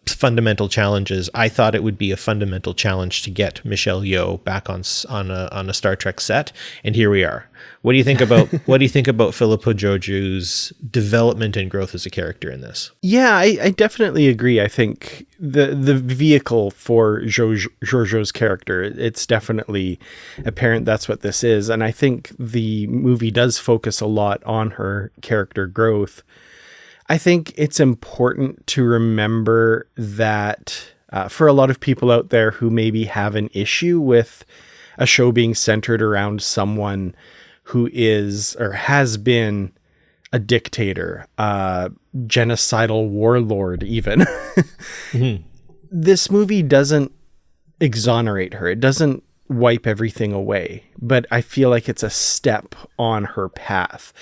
fundamental challenges, I thought it would be a fundamental challenge to get Michelle Yeoh back on a Star Trek set, and here we are. What do you think about Philippa Georgiou's development and growth as a character in this? Yeah, I definitely agree. I think the vehicle for Georgiou's character, it's definitely apparent that's what this is, and I think the movie does focus a lot on her character growth. I think it's important to remember that for a lot of people out there who maybe have an issue with a show being centered around someone who is or has been a dictator, a genocidal warlord even, this movie doesn't exonerate her. It doesn't wipe everything away, but I feel like it's a step on her path.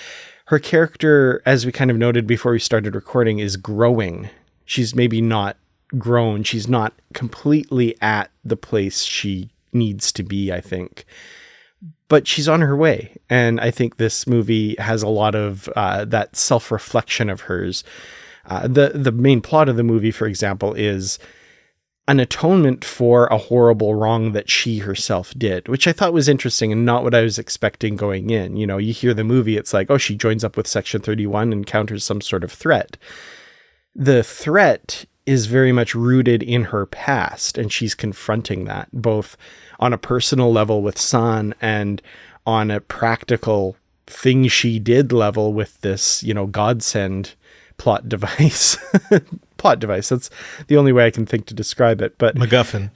Her character, as we kind of noted before we started recording, is growing. She's maybe not grown. She's not completely at the place she needs to be, I think. But she's on her way. And I think this movie has a lot of that self-reflection of hers. The main plot of the movie, for example, is an atonement for a horrible wrong that she herself did, which I thought was interesting and not what I was expecting going in. You know, you hear the movie, it's like, oh, she joins up with Section 31 and encounters some sort of threat. The threat is very much rooted in her past, and she's confronting that both on a personal level with San and on a practical thing she did level with this, you know, godsend plot device. Plot device. That's the only way I can think to describe it. But MacGuffin,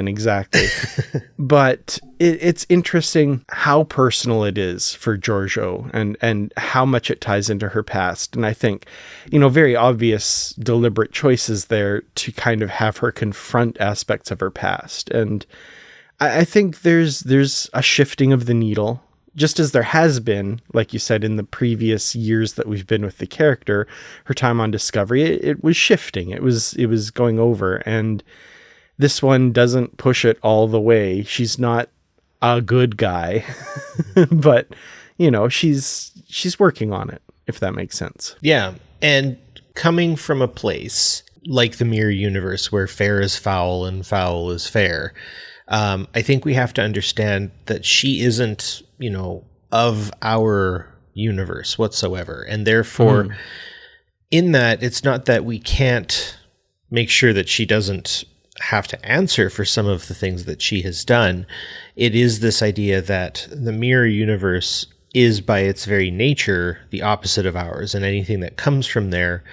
exactly. But it's interesting how personal it is for Georgiou and how much it ties into her past. And I think, you know, very obvious, deliberate choices there to kind of have her confront aspects of her past. And I think there's a shifting of the needle, just as there has been, like you said, in the previous years that we've been with the character. Her time on Discovery, it was shifting. It was going over, and this one doesn't push it all the way. She's not a good guy, but you know, she's working on it, if that makes sense. Yeah, and coming from a place like the Mirror Universe where fair is foul and foul is fair, I think we have to understand that she isn't, you know, of our universe whatsoever. And therefore, in that, it's not that we can't make sure that she doesn't have to answer for some of the things that she has done. It is this idea that the Mirror Universe is by its very nature the opposite of ours, and anything that comes from there,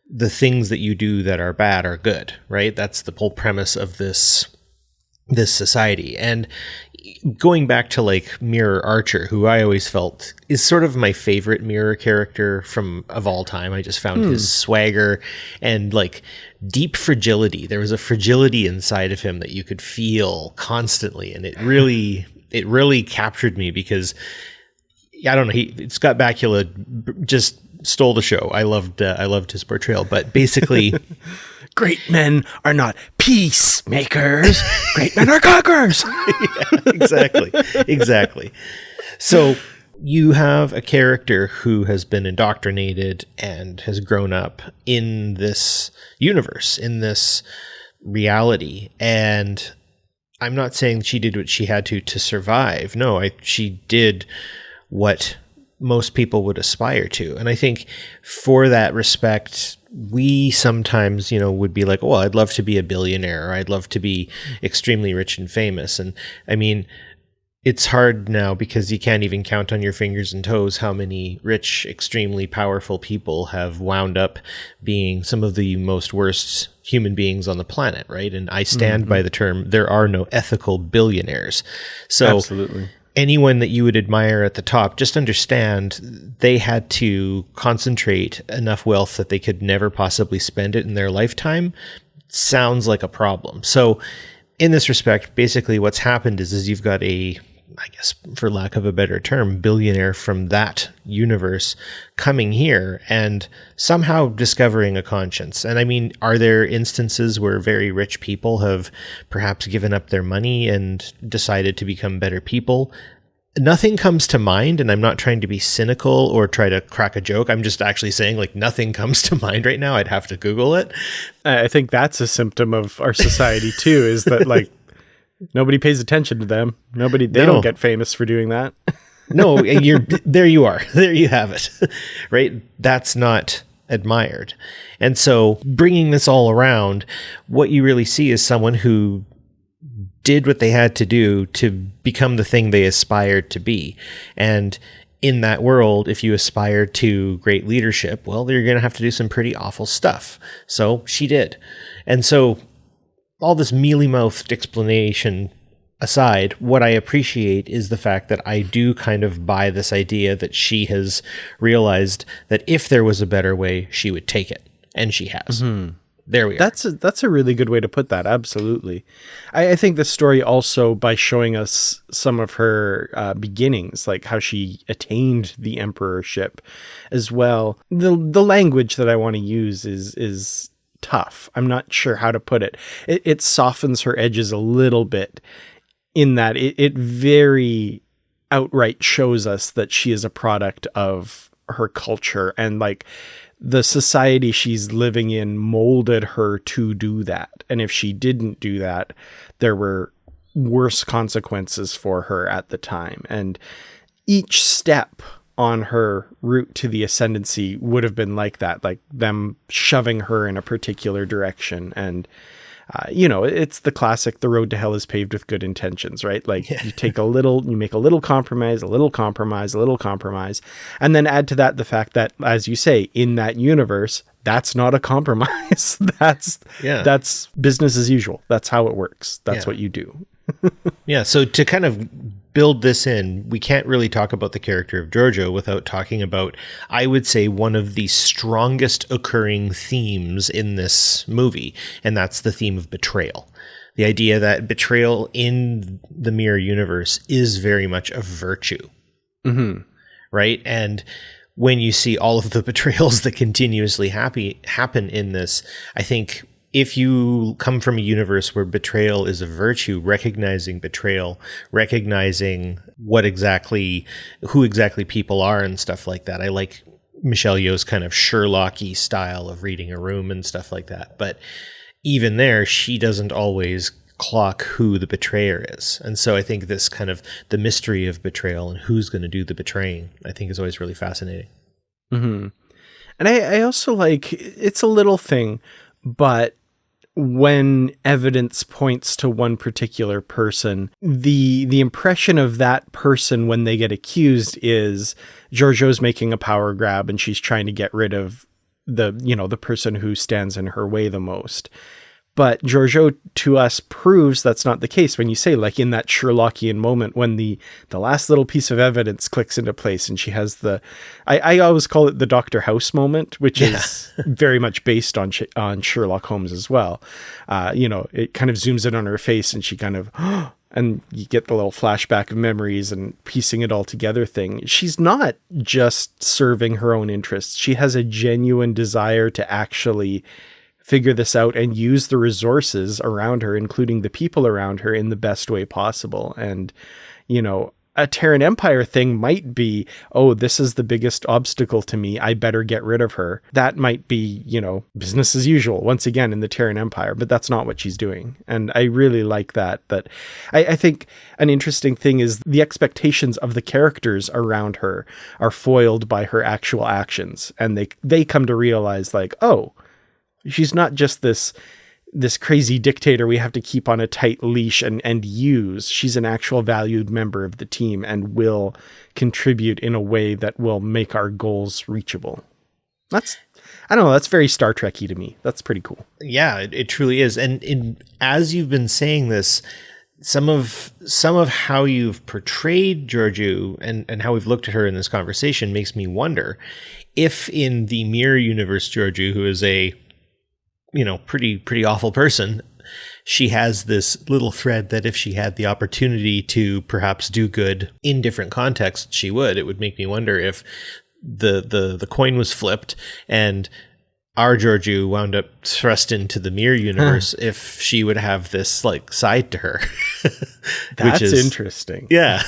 the things that you do that are bad are good, right? That's the whole premise of this society. And going back to like Mirror Archer, who I always felt is sort of my favorite Mirror character of all time. I just found his swagger and like deep fragility. There was a fragility inside of him that you could feel constantly, and it really captured me because I don't know, Scott Bakula just stole the show. I loved his portrayal, but basically great men are not peacemakers. Great men are conquerors. Yeah, exactly. So you have a character who has been indoctrinated and has grown up in this universe, in this reality. And I'm not saying she did what she had to survive. No, she did what most people would aspire to. And I think for that respect, we sometimes, you know, would be like, well, I'd love to be a billionaire, or I'd love to be extremely rich and famous. And I mean, it's hard now because you can't even count on your fingers and toes how many rich, extremely powerful people have wound up being some of the most worst human beings on the planet, right? And I stand by the term, there are no ethical billionaires. So absolutely. Anyone that you would admire at the top, just understand they had to concentrate enough wealth that they could never possibly spend it in their lifetime. Sounds like a problem. So in this respect, basically what's happened is you've got a I guess for lack of a better term, billionaire from that universe coming here and somehow discovering a conscience. And I mean, are there instances where very rich people have perhaps given up their money and decided to become better people? Nothing comes to mind, and I'm not trying to be cynical or try to crack a joke. I'm just actually saying, like, nothing comes to mind right now. I'd have to Google it. I think that's a symptom of our society too, is that like nobody pays attention to them. They don't get famous for doing that. No, there you are. There you have it. Right? That's not admired. And so bringing this all around, what you really see is someone who did what they had to do to become the thing they aspired to be. And in that world, if you aspire to great leadership, well, you're going to have to do some pretty awful stuff. So she did. And so all this mealy-mouthed explanation aside, what I appreciate is the fact that I do kind of buy this idea that she has realized that if there was a better way, she would take it. And she has. Mm-hmm. There we are. That's a really good way to put that. Absolutely. I think the story also, by showing us some of her beginnings, like how she attained the emperorship as well. The language that I want to use is tough. I'm not sure how to put it. It softens her edges a little bit in that it very outright shows us that she is a product of her culture, and like the society she's living in molded her to do that. And if she didn't do that, there were worse consequences for her at the time. And each step on her route to the ascendancy would have been like that, like them shoving her in a particular direction. And it's the classic, the road to hell is paved with good intentions, right? Like you make a little compromise, a little compromise, a little compromise, and then add to that the fact that, as you say, in that universe, that's not a compromise. That's business as usual. That's how it works. That's what you do. Yeah. So to kind of build this in, we can't really talk about the character of Georgiou without talking about, I would say, one of the strongest occurring themes in this movie, and that's the theme of betrayal. The idea that betrayal in the mirror universe is very much a virtue. Mm-hmm. Right? And when you see all of the betrayals that continuously happen in this, I think if you come from a universe where betrayal is a virtue, recognizing betrayal, recognizing who exactly people are and stuff like that. I like Michelle Yeoh's kind of Sherlock-y style of reading a room and stuff like that. But even there, she doesn't always clock who the betrayer is. And so I think this kind of the mystery of betrayal and who's going to do the betraying, I think is always really fascinating. Mm-hmm. And I also like, it's a little thing, but when evidence points to one particular person, the impression of that person when they get accused is Georgiou's making a power grab and she's trying to get rid of the person who stands in her way the most. But Georgiou, to us, proves that's not the case. When you say, like, in that Sherlockian moment when the last little piece of evidence clicks into place and she has I always call it the Dr. House moment, which is very much based on Sherlock Holmes as well. It kind of zooms in on her face and she kind of, and you get the little flashback of memories and piecing it all together thing. She's not just serving her own interests. She has a genuine desire to actually figure this out and use the resources around her, including the people around her, in the best way possible. And, a Terran Empire thing might be, oh, this is the biggest obstacle to me, I better get rid of her. That might be, business as usual, once again, in the Terran Empire, but that's not what she's doing. And I really like that I think an interesting thing is the expectations of the characters around her are foiled by her actual actions. And they come to realize, like, oh, she's not just this crazy dictator we have to keep on a tight leash and use. She's an actual valued member of the team and will contribute in a way that will make our goals reachable. That's very Star Trek-y to me. That's pretty cool. Yeah, it truly is. And as you've been saying this, some of how you've portrayed Georgiou and how we've looked at her in this conversation makes me wonder if in the mirror universe Georgiou, who is a pretty awful person, she has this little thread that if she had the opportunity to perhaps do good in different contexts, she would. It would make me wonder if the coin was flipped and our Georgiou wound up thrust into the mirror universe, if she would have this like side to her. That's interesting. Yeah.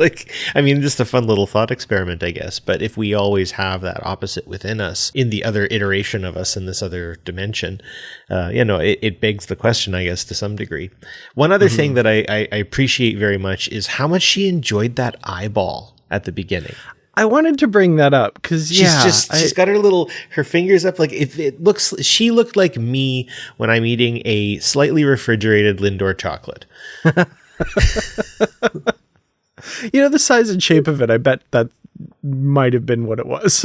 Like, I mean, just a fun little thought experiment, I guess. But if we always have that opposite within us in the other iteration of us in this other dimension, it begs the question, I guess, to some degree. One other thing that I appreciate very much is how much she enjoyed that eyeball at the beginning. I wanted to bring that up because she's got her fingers up. Like she looked like me when I'm eating a slightly refrigerated Lindor chocolate. The size and shape of it, I bet that might have been what it was.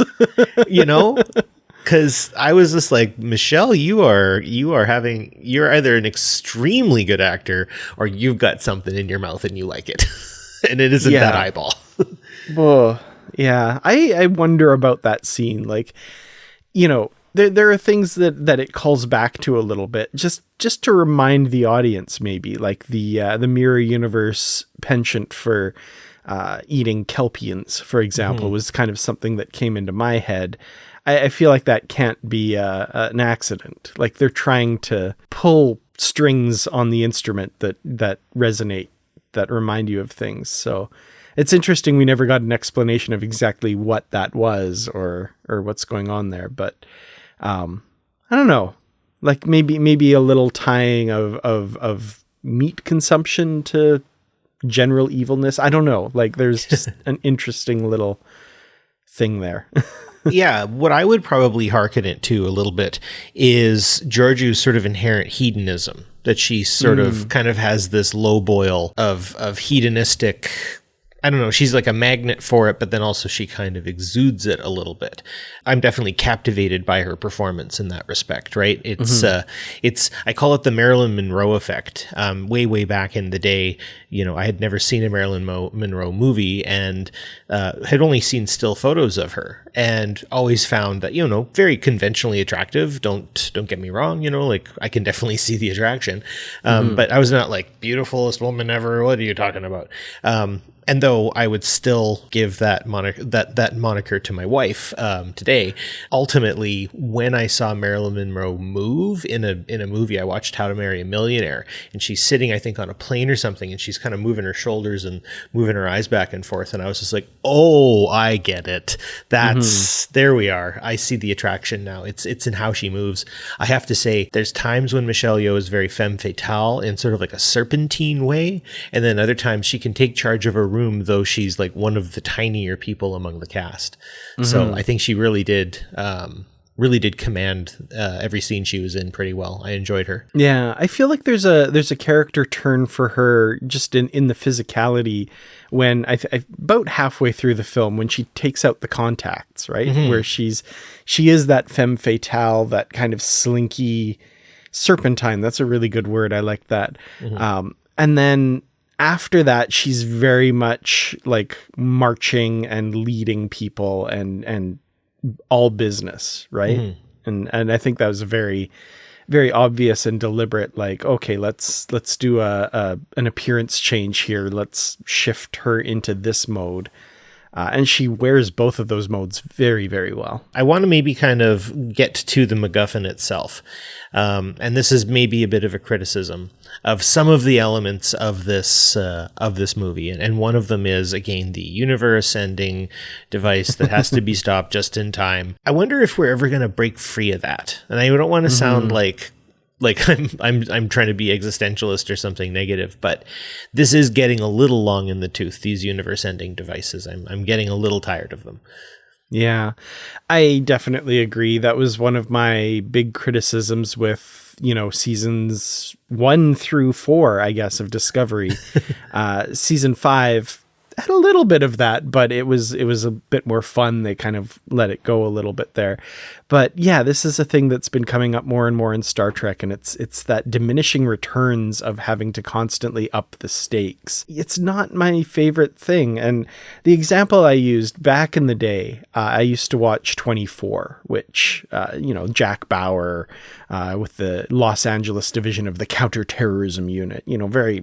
Because I was just like, Michelle, you're either an extremely good actor or you've got something in your mouth and you like it. And it isn't that eyeball. Whoa. Yeah, I wonder about that scene. Like, there are things that it calls back to a little bit, just to remind the audience, maybe, like the mirror universe penchant for eating kelpians, for example, was kind of something that came into my head. I feel like that can't be an accident. Like they're trying to pull strings on the instrument that resonate, that remind you of things. So it's interesting we never got an explanation of exactly what that was or what's going on there. But I don't know, like maybe a little tying of meat consumption to general evilness. I don't know. Like there's just an interesting little thing there. Yeah, what I would probably hearken it to a little bit is Georgiou's sort of inherent hedonism, that she sort of kind of has this low boil of hedonistic. I don't know, she's like a magnet for it, but then also she kind of exudes it a little bit. I'm definitely captivated by her performance in that respect, right? It's I call it the Marilyn Monroe effect. Way back in the day, I had never seen a Marilyn Monroe movie and had only seen still photos of her and always found that, very conventionally attractive. Don't get me wrong, like I can definitely see the attraction. But I was not like beautifulest woman ever. What are you talking about? And though I would still give that moniker to my wife today, ultimately, when I saw Marilyn Monroe move in a movie, I watched How to Marry a Millionaire, and she's sitting, I think, on a plane or something, and she's kind of moving her shoulders and moving her eyes back and forth, and I was just like, oh, I get it. There we are. I see the attraction now. It's in how she moves. I have to say, there's times when Michelle Yeoh is very femme fatale in sort of like a serpentine way, and then other times she can take charge of a room, though she's like one of the tinier people among the cast. So I think she really did command every scene she was in pretty well. I enjoyed her. Yeah, I feel like there's a character turn for her just in the physicality when about halfway through the film when she takes out the contacts, right? Where she is that femme fatale, that kind of slinky serpentine. That's a really good word. I like that. And then after that, she's very much like marching and leading people and all business, right? And I think that was a very, very obvious and deliberate. Like, okay, let's do an appearance change here. Let's shift her into this mode. And she wears both of those modes very, very well. I want to maybe kind of get to the MacGuffin itself. And this is maybe a bit of a criticism of some of the elements of this movie. And one of them is, again, the universe-ending device that has to be stopped just in time. I wonder if we're ever going to break free of that. And I don't want to sound like I'm trying to be existentialist or something negative, but this is getting a little long in the tooth, these universe-ending devices. I'm getting a little tired of them. Yeah, I definitely agree. That was one of my big criticisms with, seasons 1 through 4, I guess, of Discovery. Season 5 had a little bit of that, but it was a bit more fun. They kind of let it go a little bit there. But yeah, this is a thing that's been coming up more and more in Star Trek, and it's that diminishing returns of having to constantly up the stakes. It's not my favorite thing. And the example I used back in the day, I used to watch 24, which, Jack Bauer with the Los Angeles division of the counterterrorism unit, very,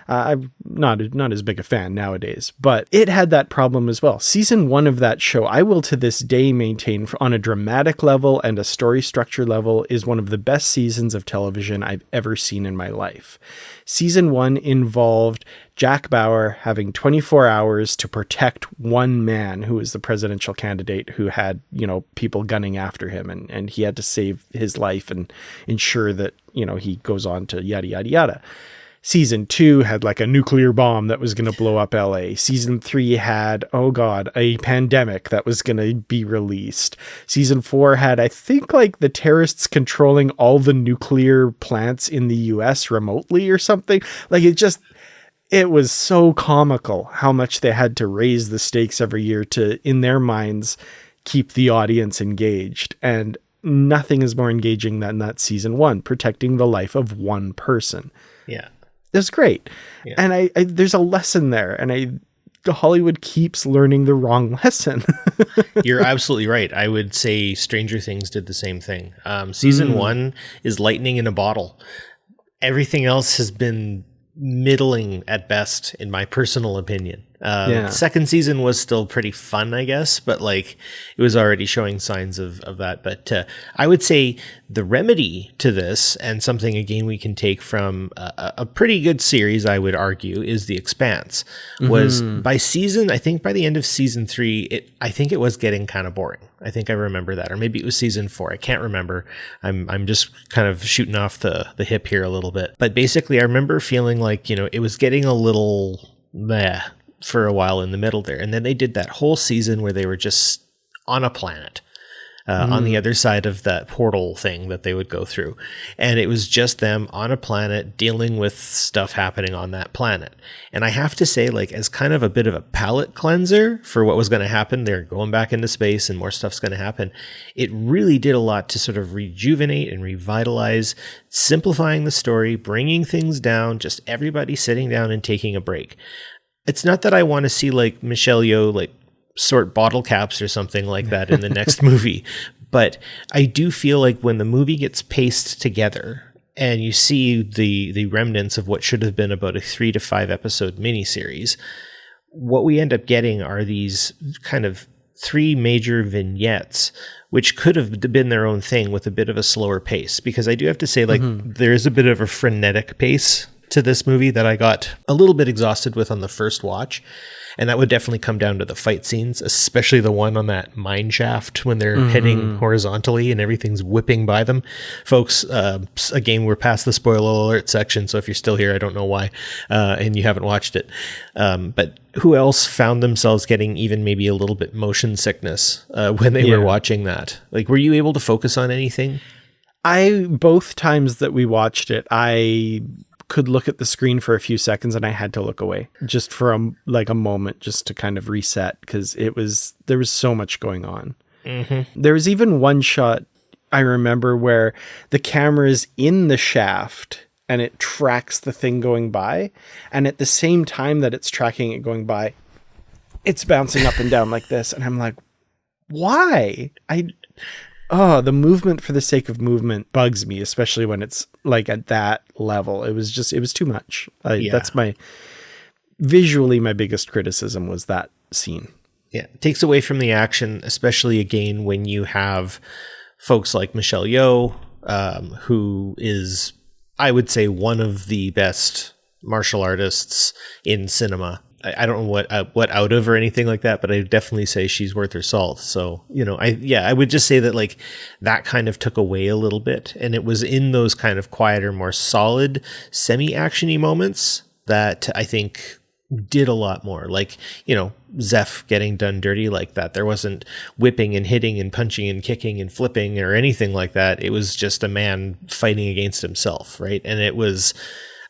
I'm not as big a fan nowadays, but it had that problem as well. Season 1 of that show, I will to this day maintain on a dramatic level and a story structure level, is one of the best seasons of television I've ever seen in my life. Season 1 involved Jack Bauer having 24 hours to protect one man who was the presidential candidate who had, people gunning after him, and he had to save his life and ensure that, he goes on to yada, yada, yada. Season 2 had like a nuclear bomb that was going to blow up LA. Season 3 had, a pandemic that was going to be released. Season 4 had, I think, like the terrorists controlling all the nuclear plants in the US remotely or something. Like it was so comical how much they had to raise the stakes every year to, in their minds, keep the audience engaged. And nothing is more engaging than that season 1, protecting the life of one person. Yeah. That's great. Yeah. And I there's a lesson there, and Hollywood keeps learning the wrong lesson. You're absolutely right. I would say Stranger Things did the same thing. Season 1 is lightning in a bottle. Everything else has been middling at best, in my personal opinion. Second season was still pretty fun, I guess, but like it was already showing signs of that. But I would say the remedy to this, and something again we can take from a pretty good series, I would argue, is The Expanse. Was by the end of season 3, I think it was getting kind of boring. I think I remember that, or maybe it was season 4. I can't remember. I'm just kind of shooting off the hip here a little bit. But basically, I remember feeling like, it was getting a little meh for a while in the middle there. And then they did that whole season where they were just on a planet on the other side of that portal thing that they would go through. And it was just them on a planet dealing with stuff happening on that planet. And I have to say, like, as kind of a bit of a palate cleanser for what was going to happen, they're going back into space and more stuff's going to happen. It really did a lot to sort of rejuvenate and revitalize, simplifying the story, bringing things down, just everybody sitting down and taking a break. It's not that I want to see like Michelle Yeoh like sort bottle caps or something like that in the next movie, but I do feel like when the movie gets paced together and you see the remnants of what should have been about a 3 to 5 episode miniseries, what we end up getting are these kind of 3 major vignettes, which could have been their own thing with a bit of a slower pace. Because I do have to say, like, there is a bit of a frenetic pace to this movie that I got a little bit exhausted with on the first watch. And that would definitely come down to the fight scenes, especially the one on that mine shaft when they're heading horizontally and everything's whipping by them. Folks, again, we're past the spoiler alert section, so if you're still here, I don't know why, and you haven't watched it. But who else found themselves getting even maybe a little bit motion sickness when they were watching that? Like, were you able to focus on anything? Both times that we watched it, I could look at the screen for a few seconds and I had to look away just for a moment, just to kind of reset, because there was so much going on. There was even one shot I remember where the camera is in the shaft and it tracks the thing going by, and at the same time that it's tracking it going by, it's bouncing up and down like this, and I'm like, why? The movement for the sake of movement bugs me, especially when it's like at that level. It was too much. That's visually my biggest criticism was that scene. Yeah. It takes away from the action, especially again, when you have folks like Michelle Yeoh, who is, I would say, one of the best martial artists in cinema. I don't know what out of or anything like that, but I definitely say she's worth her salt. So, I would just say that like that kind of took away a little bit. And it was in those kind of quieter, more solid, semi-actiony moments that I think did a lot more. Like, Zeph getting done dirty like that. There wasn't whipping and hitting and punching and kicking and flipping or anything like that. It was just a man fighting against himself, right? And it was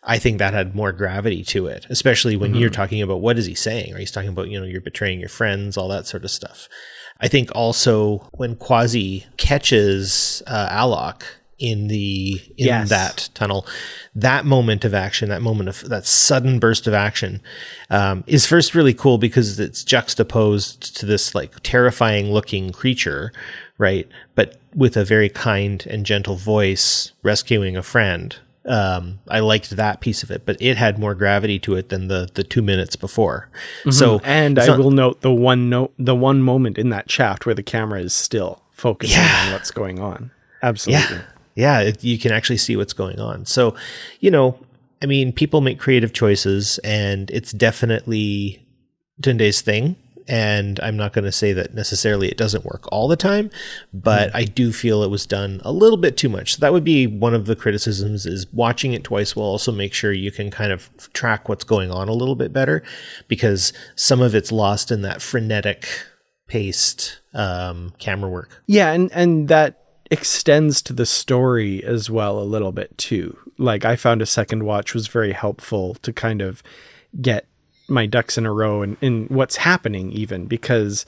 I think that had more gravity to it, especially when you're talking about what is he saying? Or he's talking about, you're betraying your friends, all that sort of stuff. I think also when Quasi catches Alok in that tunnel, that moment of action, that sudden burst of action, is first really cool because it's juxtaposed to this like terrifying looking creature, right? But with a very kind and gentle voice rescuing a friend. I liked that piece of it, but it had more gravity to it than the 2 minutes before. So, and I will note the one moment in that shaft where the camera is still focusing on what's going on. Absolutely. Yeah. You can actually see what's going on. So, I mean, people make creative choices, and it's definitely Tunde's thing. And I'm not going to say that necessarily it doesn't work all the time, but I do feel it was done a little bit too much. So that would be one of the criticisms, is watching it twice will also make sure you can kind of track what's going on a little bit better, because some of it's lost in that frenetic paced camera work. Yeah. And that extends to the story as well a little bit too. Like, I found a second watch was very helpful to kind of get my ducks in a row in what's happening, even because,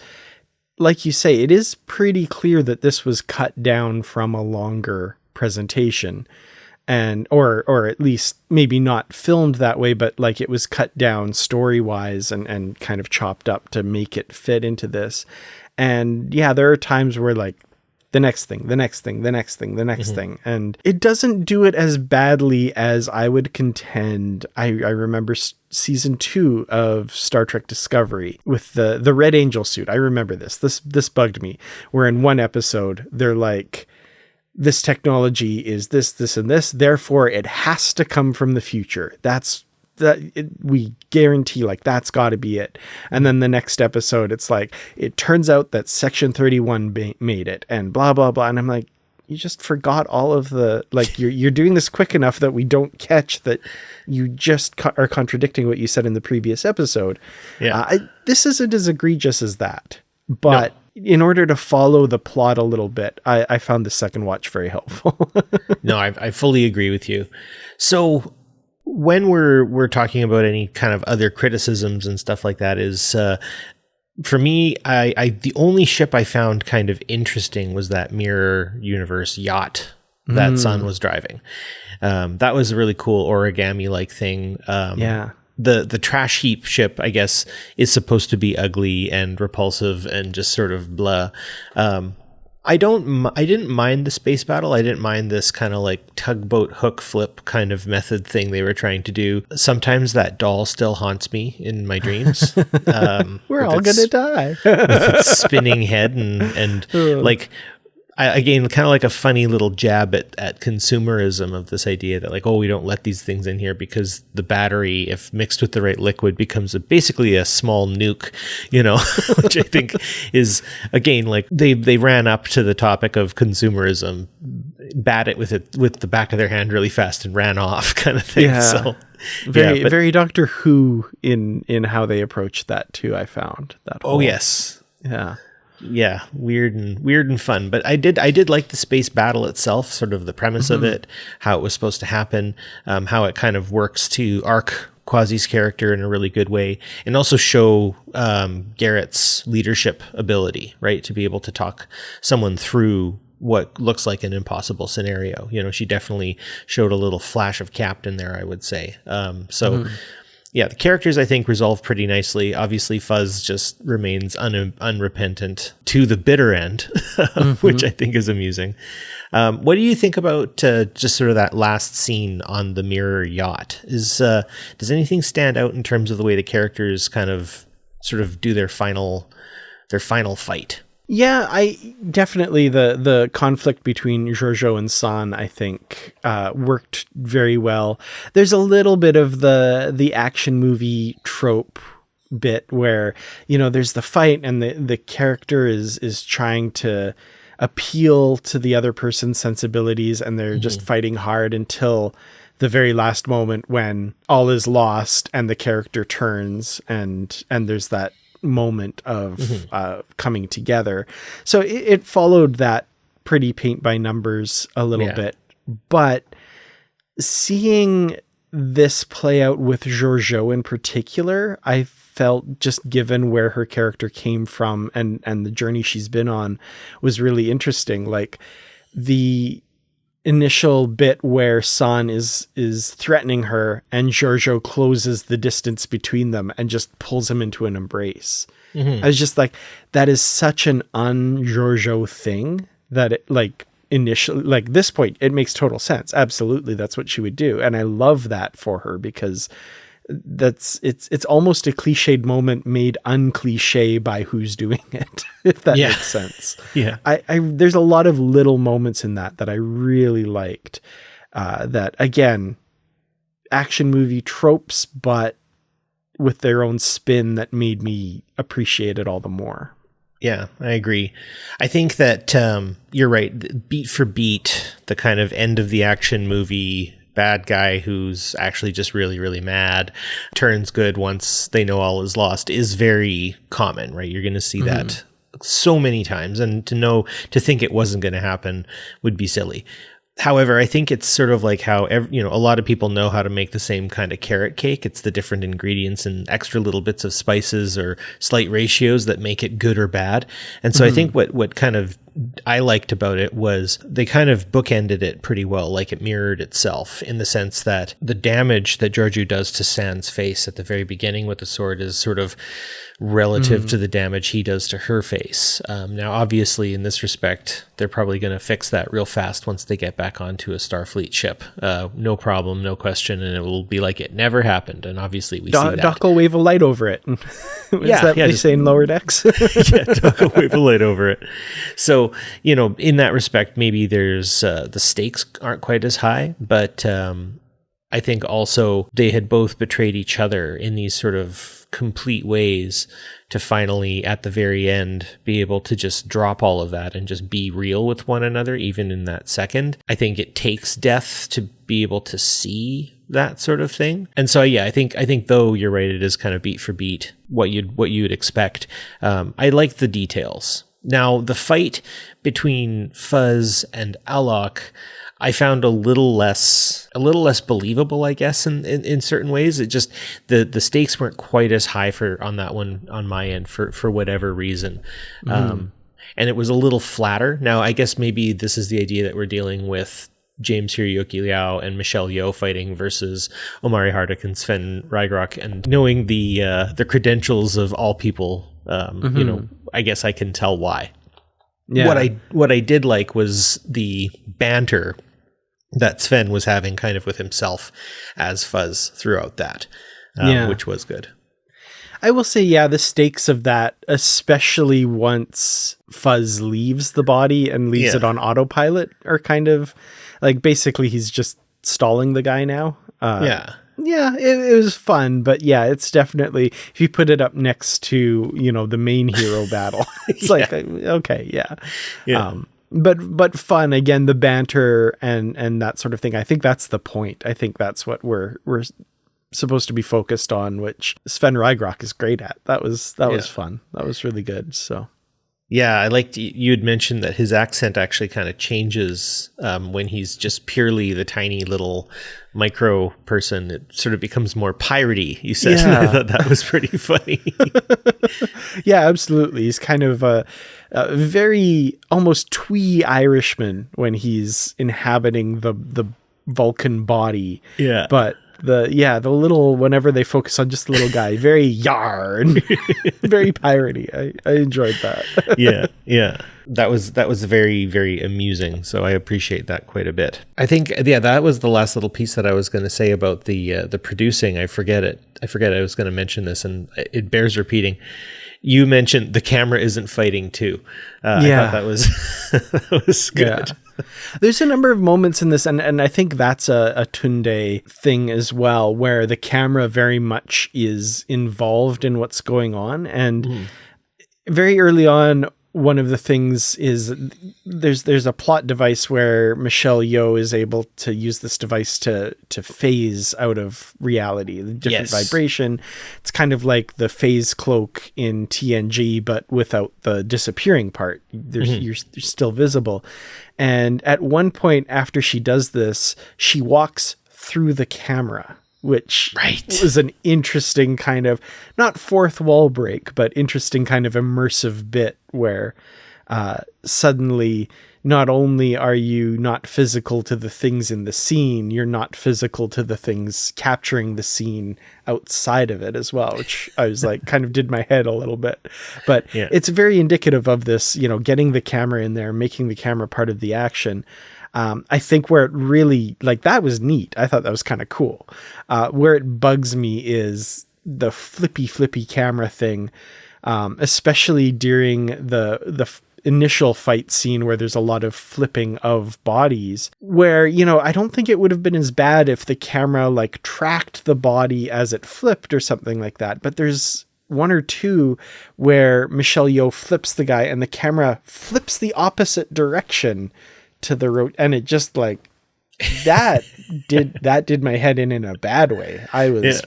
like you say, it is pretty clear that this was cut down from a longer presentation, and or at least maybe not filmed that way, but like it was cut down story wise and kind of chopped up to make it fit into this. And yeah, there are times where like the next thing, and it doesn't do it as badly as I would contend. I remember season 2 of Star Trek Discovery with the Red Angel suit. I remember this bugged me, where in one episode they're like, this technology is this and this, therefore it has to come from the future. We guarantee, like, that's got to be it. And then the next episode, it's like, it turns out that Section 31 made it, and blah, blah, blah. And I'm like, you just forgot all of the, like, you're doing this quick enough that we don't catch that you just are contradicting what you said in the previous episode. Yeah. This isn't as egregious as that, but in order to follow the plot a little bit, I found the second watch very helpful. No, I fully agree with you. So when we're talking about any kind of other criticisms and stuff like that, is for me, I the only ship I found kind of interesting was that mirror universe yacht that Sun was driving. That was a really cool origami like thing. The trash heap ship, I guess, is supposed to be ugly and repulsive and just sort of blah. I didn't mind the space battle. I didn't mind this kind of like tugboat hook flip kind of method thing they were trying to do. Sometimes that doll still haunts me in my dreams. We're all gonna die. With its spinning head and like, again, kind of like a funny little jab at consumerism of this idea that like, oh, we don't let these things in here because the battery, if mixed with the right liquid, becomes basically a small nuke, which I think is, again, like they ran up to the topic of consumerism, bat it with the back of their hand really fast and ran off kind of thing. Yeah. So very Doctor Who in how they approached that too, I found that. Oh, yes. Yeah. Yeah, weird and fun. But I did like the space battle itself, sort of the premise of it, how it was supposed to happen, how it kind of works to arc Quasi's character in a really good way, and also show Garrett's leadership ability, right? To be able to talk someone through what looks like an impossible scenario. She definitely showed a little flash of Captain there, I would say. Yeah, the characters, I think, resolve pretty nicely. Obviously, Fuzz just remains unrepentant to the bitter end, which I think is amusing. What do you think about just sort of that last scene on the mirror yacht? Does anything stand out in terms of the way the characters kind of sort of do their final fight? Yeah, I definitely the conflict between Georgiou and San, I think, worked very well. There's a little bit of the action movie trope bit where, there's the fight and the character is trying to appeal to the other person's sensibilities, and they're just fighting hard until the very last moment when all is lost and the character turns and there's that moment of coming together. So it followed that pretty paint by numbers a little bit, but seeing this play out with Georgiou in particular, I felt, just given where her character came from and the journey she's been on, was really interesting. Like the initial bit where San is threatening her and Georgiou closes the distance between them and just pulls him into an embrace. I was just like, that is such an un-Georgiou thing that it, like, initially, like, this point, it makes total sense. Absolutely, that's what she would do. And I love that for her, because it's almost a cliched moment made uncliche by who's doing it, if that makes sense. Yeah. I there's a lot of little moments in that I really liked, that, again, action movie tropes, but with their own spin that made me appreciate it all the more. Yeah, I agree. I think that you're right. Beat for beat, the kind of end of the action movie bad guy who's actually just really, really mad turns good once they know all is lost is very common, right? You're going to see that so many times, and to think it wasn't going to happen would be silly. However, I think it's sort of like how a lot of people know how to make the same kind of carrot cake. It's the different ingredients and extra little bits of spices or slight ratios that make it good or bad. And so I think what kind of I liked about it was they kind of bookended it pretty well, like it mirrored itself, in the sense that the damage that Georgiou does to San's face at the very beginning with the sword is sort of relative to the damage he does to her face. Now, obviously, in this respect, they're probably going to fix that real fast once they get back onto a Starfleet ship. No problem, no question, and it will be like it never happened. And obviously, we see that. Doc will wave a light over it. Is that what they say in Lower Decks? Doc will wave a light over it. So, in that respect, maybe there's the stakes aren't quite as high, but I think also they had both betrayed each other in these sort of complete ways to finally, at the very end, be able to just drop all of that and just be real with one another, even in that second. I think it takes death to be able to see that sort of thing. And so, yeah, I think though you're right, it is kind of beat for beat what you'd expect. I like the details. Now, the fight between Fuzz and Alok, I found a little less believable, I guess, in certain ways. It just, the stakes weren't quite as high on that one on my end for whatever reason. And it was a little flatter. Now, I guess maybe this is the idea that we're dealing with James Hiroyuki Liao and Michelle Yeoh fighting versus Omari Hardwick and Sven Rygrok, and knowing the credentials of all people, I guess I can tell why. Yeah. What I did like was the banter that Sven was having kind of with himself as Fuzz throughout that, which was good. I will say, the stakes of that, especially once Fuzz leaves the body and leaves it on autopilot, are kind of like, basically he's just stalling the guy now. It was fun, but it's definitely, if you put it up next to, the main hero battle, it's like, okay, but fun. Again, the banter and that sort of thing. I think that's the point. I think that's what we're supposed to be focused on, which Sven Rygrok is great at. That was fun. That was really good. So. Yeah, I liked you had mentioned that his accent actually kind of changes when he's just purely the tiny little micro person. It sort of becomes more piratey, you said. Yeah. I thought that was pretty funny. Yeah, absolutely. He's kind of a very almost twee Irishman when he's inhabiting the Vulcan body. Yeah. But the little, whenever they focus on just the little guy, very yarn, very piratey. I enjoyed that. Yeah. That was very, very amusing. So I appreciate that quite a bit. I think, that was the last little piece that I was going to say about the producing. I forget I was going to mention this, and it bears repeating. You mentioned the camera isn't fighting too. I thought that was good. Yeah. There's a number of moments in this, and I think that's a Tunde thing as well, where the camera very much is involved in what's going on. And very early on, one of the things is there's a plot device where Michelle Yeoh is able to use this device to phase out of reality, the different vibration. It's kind of like the phase cloak in TNG, but without the disappearing part. You're still visible. And at one point after she does this, she walks through the camera. which Right. was an interesting kind of, not fourth wall break, but interesting kind of immersive bit where suddenly not only are you not physical to the things in the scene, you're not physical to the things capturing the scene outside of it as well, which I was like, kind of did my head a little bit. But Yeah. it's very indicative of this, you know, getting the camera in there, making the camera part of the action. I think where it really, like, that was neat. I thought that was kind of cool. Where it bugs me is the flippy camera thing, especially during the initial fight scene where there's a lot of flipping of bodies, where, you know, I don't think it would have been as bad if the camera like tracked the body as it flipped or something like that. But there's one or two where Michelle Yeoh flips the guy and the camera flips the opposite direction to the road, and it just like that did my head in a bad way. I was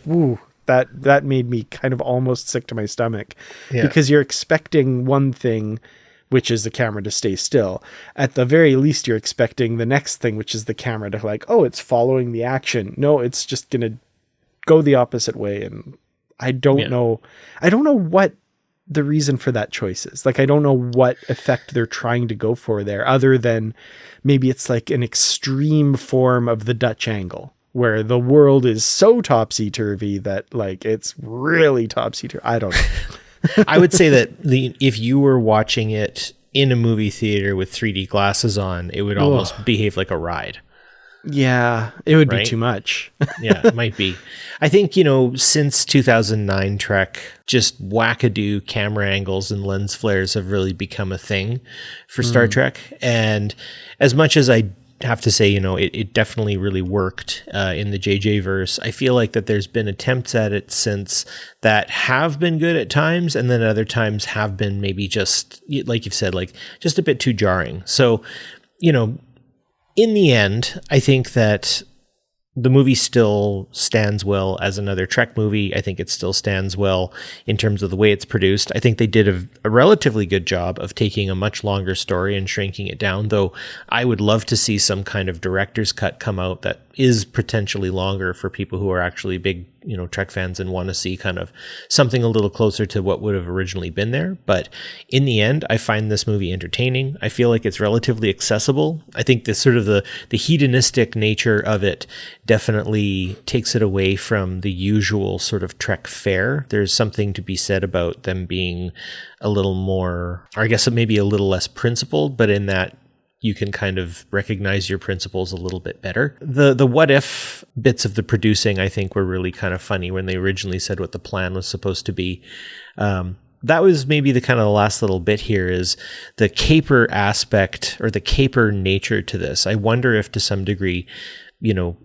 that made me kind of almost sick to my stomach, because you're expecting one thing, which is the camera to stay still. At the very least, you're expecting the next thing, which is the camera to like, oh, it's following the action. No, it's just going to go the opposite way. And I don't know what the reason for that choice is. Like, I don't know what effect they're trying to go for there, other than maybe it's like an extreme form of the Dutch angle, where the world is so topsy-turvy that like it's really topsy-turvy. I don't know. I would say that if you were watching it in a movie theater with 3D glasses on, it would almost behave like a ride. Yeah, it would be too much. Yeah, it might be. I think, you know, since 2009 Trek, just wackadoo camera angles and lens flares have really become a thing for Star Trek. And as much as I have to say, you know, it definitely really worked in the JJ verse, I feel like that there's been attempts at it since that have been good at times, and then other times have been maybe just, like you've said, like just a bit too jarring. So, you know, in the end, I think that the movie still stands well as another Trek movie. I think it still stands well in terms of the way it's produced. I think they did a relatively good job of taking a much longer story and shrinking it down, though I would love to see some kind of director's cut come out that is potentially longer for people who are actually big, you know, Trek fans and want to see kind of something a little closer to what would have originally been there. But in the end, I find this movie entertaining. I feel like it's relatively accessible. I think the sort of the hedonistic nature of it definitely takes it away from the usual sort of Trek fare. There's something to be said about them being a little more, or I guess maybe a little less principled, but in that you can kind of recognize your principles a little bit better. The what if bits of the producing, I think, were really kind of funny when they originally said what the plan was supposed to be. That was maybe the kind of the last little bit here, is the caper aspect or the caper nature to this. I wonder if to some degree, you know,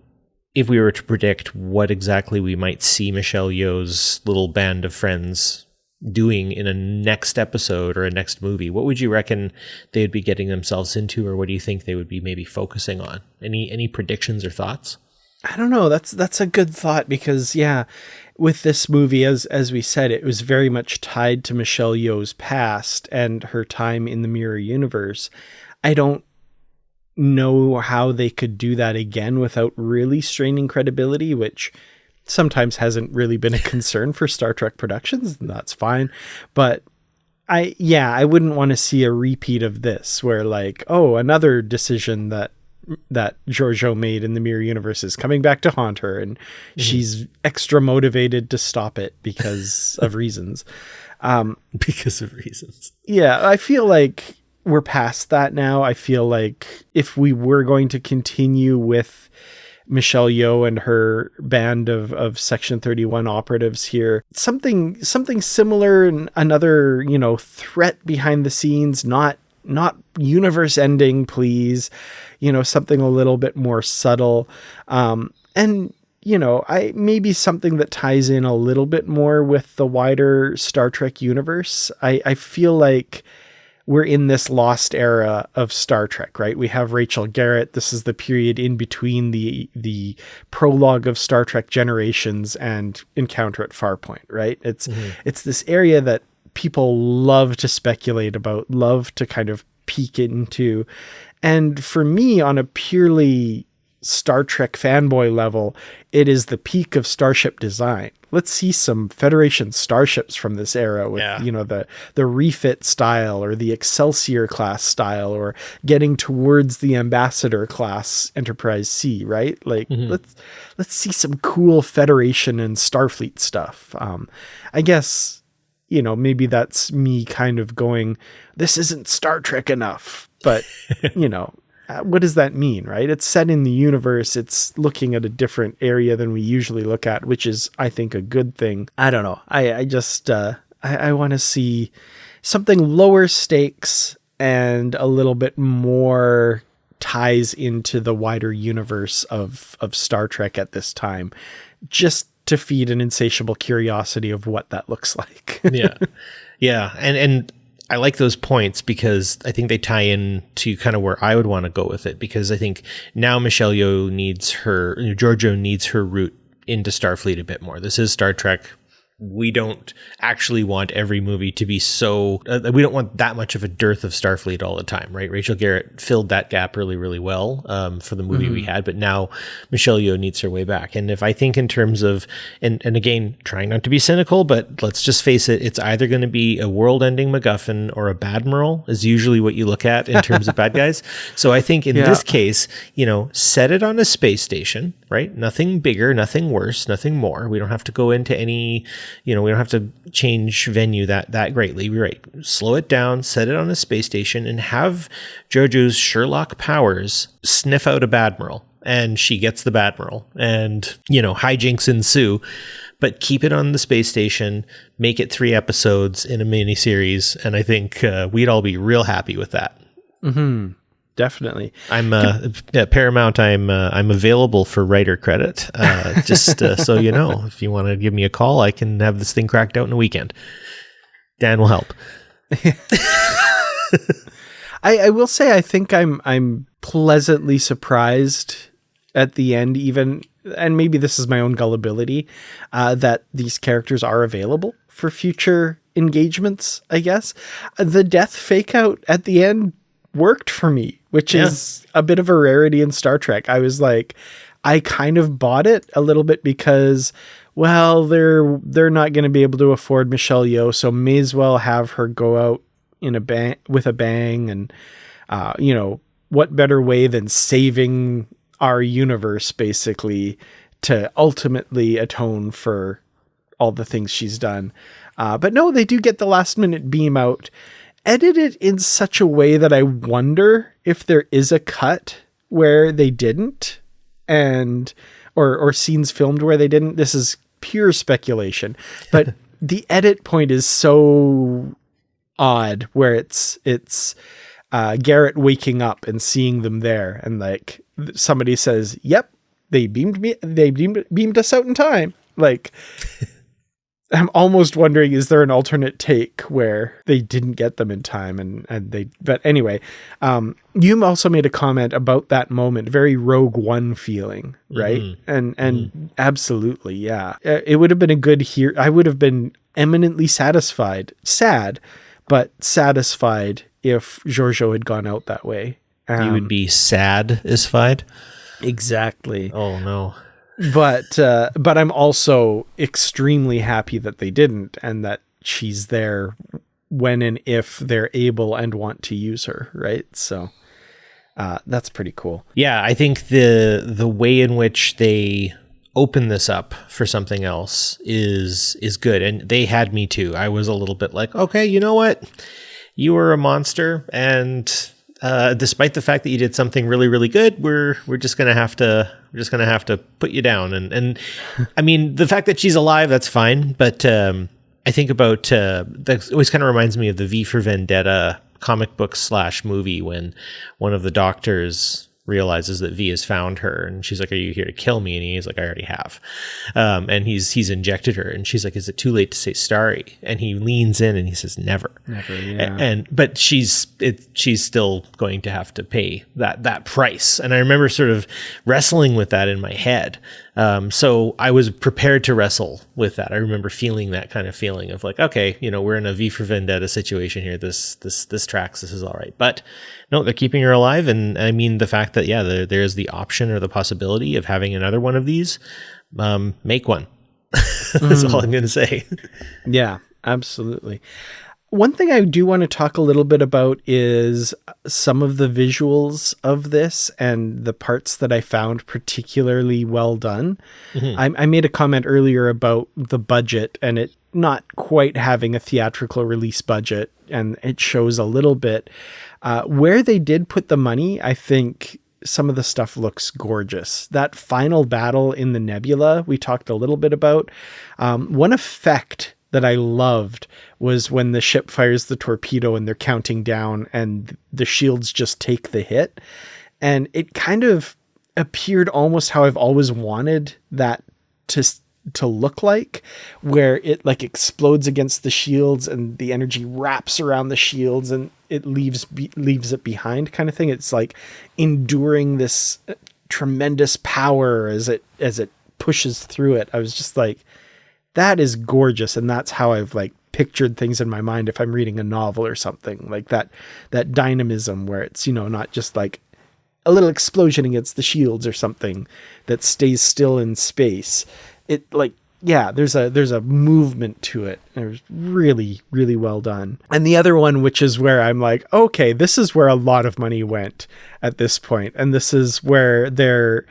if we were to predict what exactly we might see Michelle Yeoh's little band of friends doing in a next episode or a next movie, what would you reckon they would be getting themselves into, or what do you think they would be maybe focusing on? Any predictions or thoughts? I don't know. That's a good thought, because with this movie, as we said, it was very much tied to Michelle Yeoh's past and her time in the Mirror Universe. I don't know how they could do that again without really straining credibility, which sometimes hasn't really been a concern for Star Trek productions, and that's fine. But I wouldn't want to see a repeat of this, where like, oh, another decision that Georgiou made in the Mirror Universe is coming back to haunt her, and she's extra motivated to stop it because of reasons. Because of reasons. Yeah, I feel like we're past that now. I feel like if we were going to continue with Michelle Yeoh and her band of Section 31 operatives here, something similar, and another, you know, threat behind the scenes, not universe ending, please, you know, something a little bit more subtle, and you know, maybe something that ties in a little bit more with the wider Star Trek universe. I feel like we're in this lost era of Star Trek, right? We have Rachel Garrett. This is the period in between the prologue of Star Trek Generations and Encounter at Farpoint, right? It's this area that people love to speculate about, love to kind of peek into. And for me, on a purely Star Trek fanboy level, it is the peak of starship design. Let's see some Federation starships from this era with, the refit style or the Excelsior class style, or getting towards the Ambassador class Enterprise C, right? Like, let's see some cool Federation and Starfleet stuff. I guess, maybe that's me kind of going, this isn't Star Trek enough, but, what does that mean, right? It's set in the universe. It's looking at a different area than we usually look at, which is, I think, a good thing. I don't know. I just, I want to see something lower stakes and a little bit more ties into the wider universe of Star Trek at this time, just to feed an insatiable curiosity of what that looks like. Yeah. And I like those points because I think they tie in to kind of where I would want to go with it, because I think now Michelle Yeoh Georgiou needs her route into Starfleet a bit more. This is Star Trek. We don't actually want every movie to be so... we don't want that much of a dearth of Starfleet all the time, right? Rachel Garrett filled that gap really, really well for the movie we had, but now Michelle Yeoh needs her way back. And if I think in terms of... And again, trying not to be cynical, but let's just face it, it's either going to be a world-ending MacGuffin or a Badmiral is usually what you look at in terms of bad guys. So I think in this case, set it on a space station, right? Nothing bigger, nothing worse, nothing more. We don't have to go into any... we don't have to change venue that greatly. Right. Slow it down, set it on a space station, and have Georgiou's Sherlock powers sniff out a Badmiral. And she gets the Badmiral. And, hijinks ensue. But keep it on the space station, make it 3 episodes in a miniseries, and I think we'd all be real happy with that. Mm-hmm. Definitely. I'm at Paramount. I'm available for writer credit. Just so you know, if you want to give me a call, I can have this thing cracked out in a weekend. Dan will help. I will say I think I'm pleasantly surprised at the end, even, and maybe this is my own gullibility, that these characters are available for future engagements. I guess the death fake out at the end worked for me, which is a bit of a rarity in Star Trek. I was like, I kind of bought it a little bit because, well, they're not going to be able to afford Michelle Yeoh, so may as well have her go out in with a bang. And what better way than saving our universe, basically, to ultimately atone for all the things she's done. But no, they do get the last minute beam out, edited in such a way that I wonder if there is a cut where they didn't, and or scenes filmed where they didn't. This is pure speculation, but the edit point is so odd, where it's Garrett waking up and seeing them there, and like somebody says, "Yep, they beamed us out in time." Like, I'm almost wondering, is there an alternate take where they didn't get them in time and they, but anyway, you also made a comment about that moment, very Rogue One feeling, right? And absolutely. Yeah. It would have been a good I would have been eminently satisfied, sad, but satisfied if Georgiou had gone out that way. You would be satisfied. Exactly. Oh no. But I'm also extremely happy that they didn't, and that she's there when and if they're able and want to use her, right? So that's pretty cool. Yeah, I think the way in which they open this up for something else is good, and they had me too. I was a little bit like, okay, you know what? You were a monster, and despite the fact that you did something really, really good, we're just gonna have to put you down. And I mean, the fact that she's alive, that's fine. But I think about that always kind of reminds me of the V for Vendetta comic book / movie, when one of the doctors realizes that V has found her, and she's like, "Are you here to kill me?" And he's like, "I already have." And he's injected her, and she's like, "Is it too late to say sorry?" And he leans in and he says, "Never." Yeah. But she's still going to have to pay that price. And I remember sort of wrestling with that in my head. So I was prepared to wrestle with that. I remember feeling that kind of feeling of like, okay, we're in a V for Vendetta situation here. This tracks. This is all right. But no, they're keeping her alive. And I mean, the fact that, there's the option or the possibility of having another one of these, make one. That's all I'm going to say. Yeah, absolutely. One thing I do want to talk a little bit about is some of the visuals of this and the parts that I found particularly well done. I made a comment earlier about the budget and it not quite having a theatrical release budget, and it shows a little bit. Where they did put the money, I think some of the stuff looks gorgeous. That final battle in the nebula we talked a little bit about. One effect that I loved was when the ship fires the torpedo and they're counting down and the shields just take the hit. And it kind of appeared almost how I've always wanted that to look like, where it like explodes against the shields and the energy wraps around the shields and it leaves it behind kind of thing. It's like enduring this tremendous power as it pushes through it. I was just like, that is gorgeous. And that's how I've like pictured things in my mind if I'm reading a novel or something like that dynamism where it's, not just like a little explosion against the shields or something that stays still in space. It like, yeah, there's a movement to it. It was really, really well done. And the other one, which is where I'm like, okay, this is where a lot of money went at this point. And this is where they're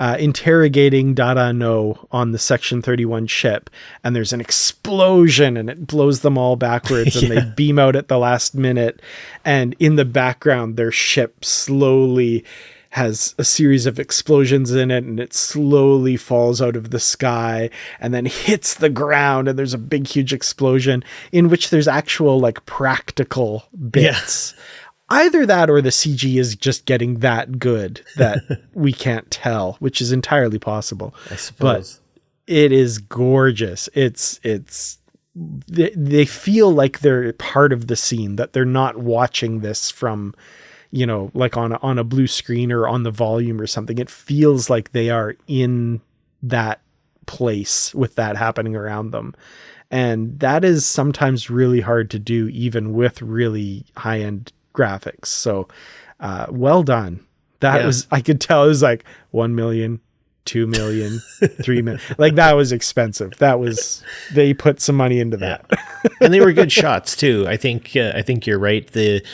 interrogating Dada No on the Section 31 ship, and there's an explosion and it blows them all backwards and they beam out at the last minute, and in the background their ship slowly has a series of explosions in it and it slowly falls out of the sky and then hits the ground, and there's a big huge explosion in which there's actual like practical bits. Either that or the CG is just getting that good that we can't tell, which is entirely possible. I suppose. But it is gorgeous. They feel like they're part of the scene, that they're not watching this from, like on a blue screen or on the volume or something. It feels like they are in that place with that happening around them. And that is sometimes really hard to do, even with really high-end graphics. So well done. That was, I could tell it was like 1 million, 2 million, 3 million. Like that was expensive. They put some money into that. And they were good shots too. I think you're right. The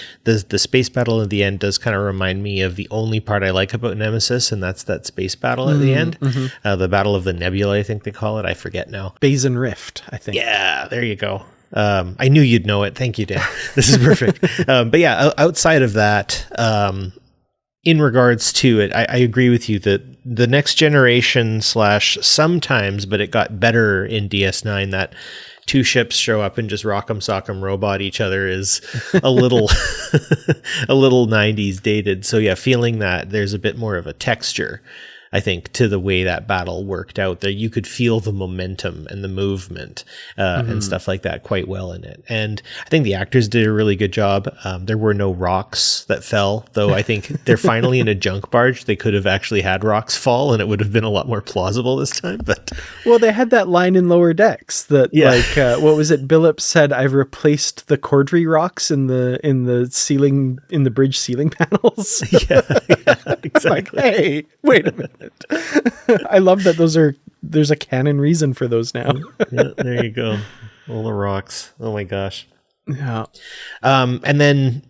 space battle at the end does kind of remind me of the only part I like about Nemesis, and that's that space battle at the end. The Battle of the Nebula, I think they call it. I forget now. Basin Rift, I think. Yeah, there you go. I knew you'd know it. Thank you, Dan. This is perfect. But yeah, outside of that, in regards to it, I agree with you that the next generation / sometimes, but it got better in DS9, that two ships show up and just rock'em sock'em robot each other is a little a little 90s dated. So yeah, feeling that there's a bit more of a texture, I think, to the way that battle worked out there. You could feel the momentum and the movement and stuff like that quite well in it. And I think the actors did a really good job. There were no rocks that fell, though I think they're finally in a junk barge. They could have actually had rocks fall and it would have been a lot more plausible this time. But well, they had that line in Lower Decks that what was it? Billups said, "I've replaced the Cordry rocks in the ceiling, in the bridge ceiling panels." Yeah, exactly. Like, hey, wait a minute. I love that there's a canon reason for those now. Yeah, there you go. All the rocks. Oh my gosh. Yeah. And then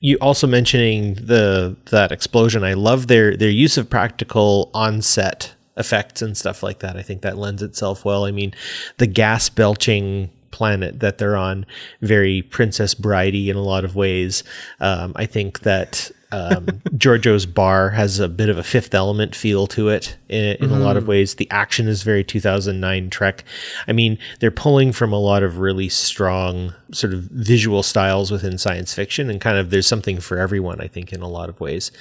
you also mentioning that explosion. I love their use of practical on-set effects and stuff like that. I think that lends itself well. I mean, the gas belching planet that they're on, very Princess Bridey in a lot of ways. I think that Georgiou's bar has a bit of a Fifth Element feel to it in a lot of ways. The action is very 2009 Trek. I mean, they're pulling from a lot of really strong sort of visual styles within science fiction, and kind of there's something for everyone, I think, in a lot of ways.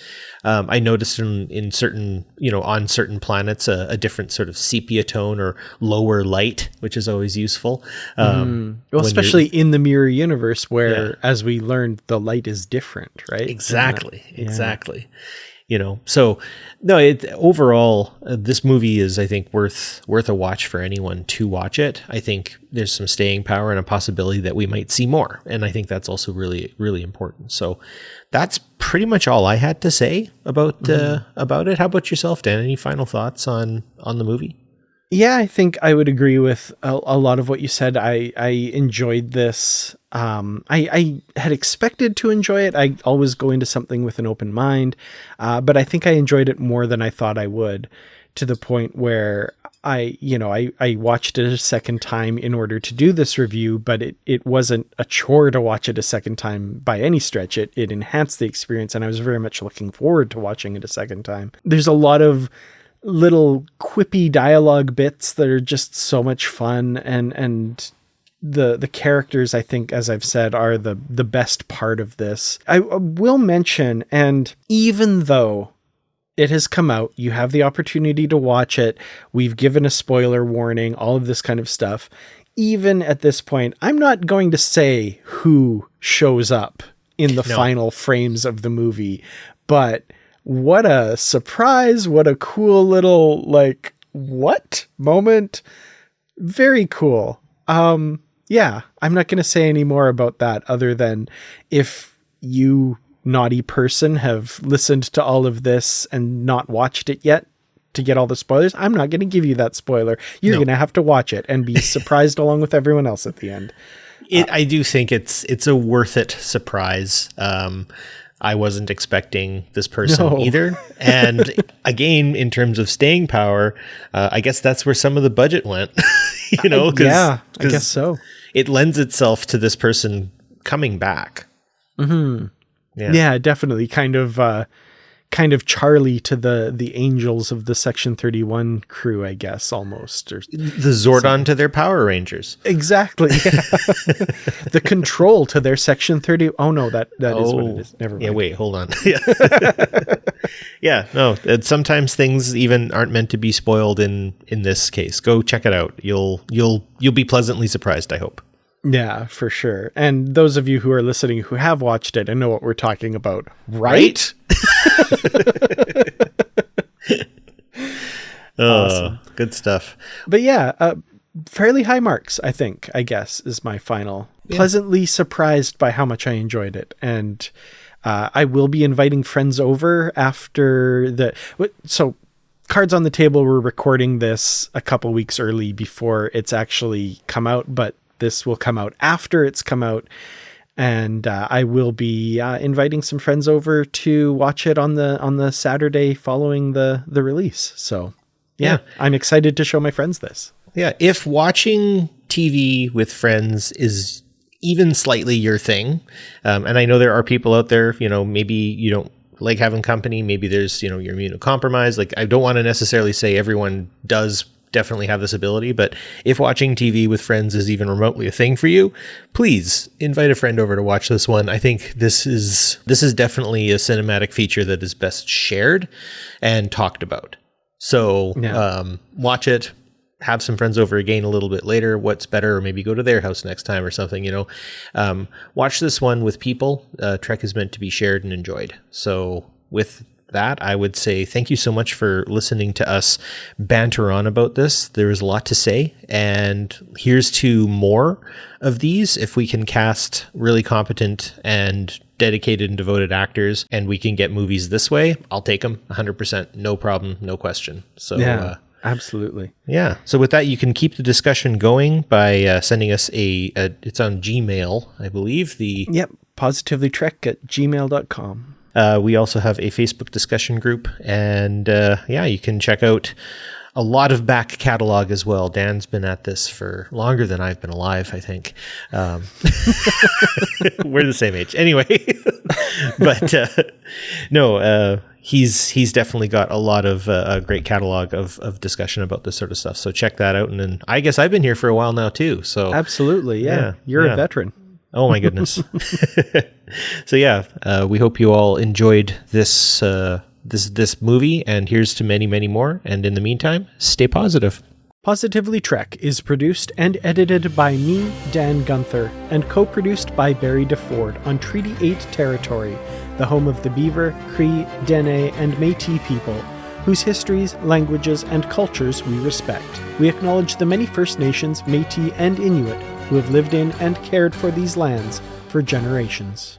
I noticed in certain, on certain planets, a different sort of sepia tone or lower light, which is always useful. Well, especially in the mirror universe where, as we learned, the light is different, right? Exactly. So no, overall, this movie is, I think, worth a watch for anyone to watch it. I think there's some staying power and a possibility that we might see more. And I think that's also really, really important. So that's pretty much all I had to say about it. How about yourself, Dan? Any final thoughts on the movie? Yeah, I think I would agree with a lot of what you said. I enjoyed this. I had expected to enjoy it. I always go into something with an open mind, but I think I enjoyed it more than I thought I would, to the point where I watched it a second time in order to do this review, but it wasn't a chore to watch it a second time by any stretch. It enhanced the experience, and I was very much looking forward to watching it a second time. There's a lot of little quippy dialogue bits that are just so much fun, and the characters, I think, as I've said, are the best part of this. I will mention, and even though it has come out, you have the opportunity to watch it, we've given a spoiler warning, all of this kind of stuff, even at this point, I'm not going to say who shows up in the final frames of the movie, but what a surprise, what a cool little, what moment. Very cool. Yeah, I'm not going to say any more about that other than, if you naughty person have listened to all of this and not watched it yet to get all the spoilers, I'm not going to give you that spoiler. You're going to have to watch it and be surprised along with everyone else at the end. I do think it's a worth it surprise. I wasn't expecting this person either. And again, in terms of staying power, I guess that's where some of the budget went, I guess so. It lends itself to this person coming back. Mm-hmm. Yeah, definitely. Kind of Charlie to the angels of the Section 31 crew, I guess, almost. Or the Zordon to their Power Rangers. Exactly. Yeah. The Control to their Section 30. Oh, no, that is what it is. Never mind. Yeah, wait, hold on. Yeah, no, sometimes things even aren't meant to be spoiled in this case. Go check it out. You'll be pleasantly surprised, I hope. Yeah, for sure. And those of you who are listening who have watched it and know what we're talking about, right? Awesome. Good stuff. But yeah, fairly high marks, I guess, is my final. Yeah. Pleasantly surprised by how much I enjoyed it. And I will be inviting friends over after so cards on the table, we're recording this a couple weeks early before it's actually come out, but this will come out after it's come out, and I will be inviting some friends over to watch it on the Saturday following the release. So yeah, I'm excited to show my friends this. Yeah, if watching TV with friends is even slightly your thing, and I know there are people out there, maybe you don't like having company, maybe there's, you're immunocompromised. Like, I don't want to necessarily say everyone does definitely have this ability, but if watching TV with friends is even remotely a thing for you, please invite a friend over to watch this one. I think this is definitely a cinematic feature that is best shared and talked about. So watch it, have some friends over again a little bit later. What's better, or maybe go to their house next time or something, watch this one with people. Trek is meant to be shared and enjoyed. So with that, I would say thank you so much for listening to us banter on about this. There was a lot to say, and here's to more of these. If we can cast really competent and dedicated and devoted actors, and we can get movies this way, I'll take them 100%. No problem, no question. So yeah, absolutely. Yeah. So with that, you can keep the discussion going by sending us it's on Gmail, I believe. positivelytrek@gmail.com. We also have a Facebook discussion group, and you can check out a lot of back catalog as well. Dan's been at this for longer than I've been alive, I think. We're the same age. Anyway, but he's definitely got a lot of a great catalog of discussion about this sort of stuff. So check that out. And then I guess I've been here for a while now too. So absolutely. Yeah. You're a veteran. Oh my goodness. So we hope you all enjoyed this movie, and here's to many, many more. And in the meantime, stay positive. Positively Trek is produced and edited by me, Dan Gunther, and co-produced by Barry DeFord on Treaty 8 territory, the home of the Beaver, Cree, Dene, and Métis people, whose histories, languages, and cultures we respect. We acknowledge the many First Nations, Métis, and Inuit who have lived in and cared for these lands for generations.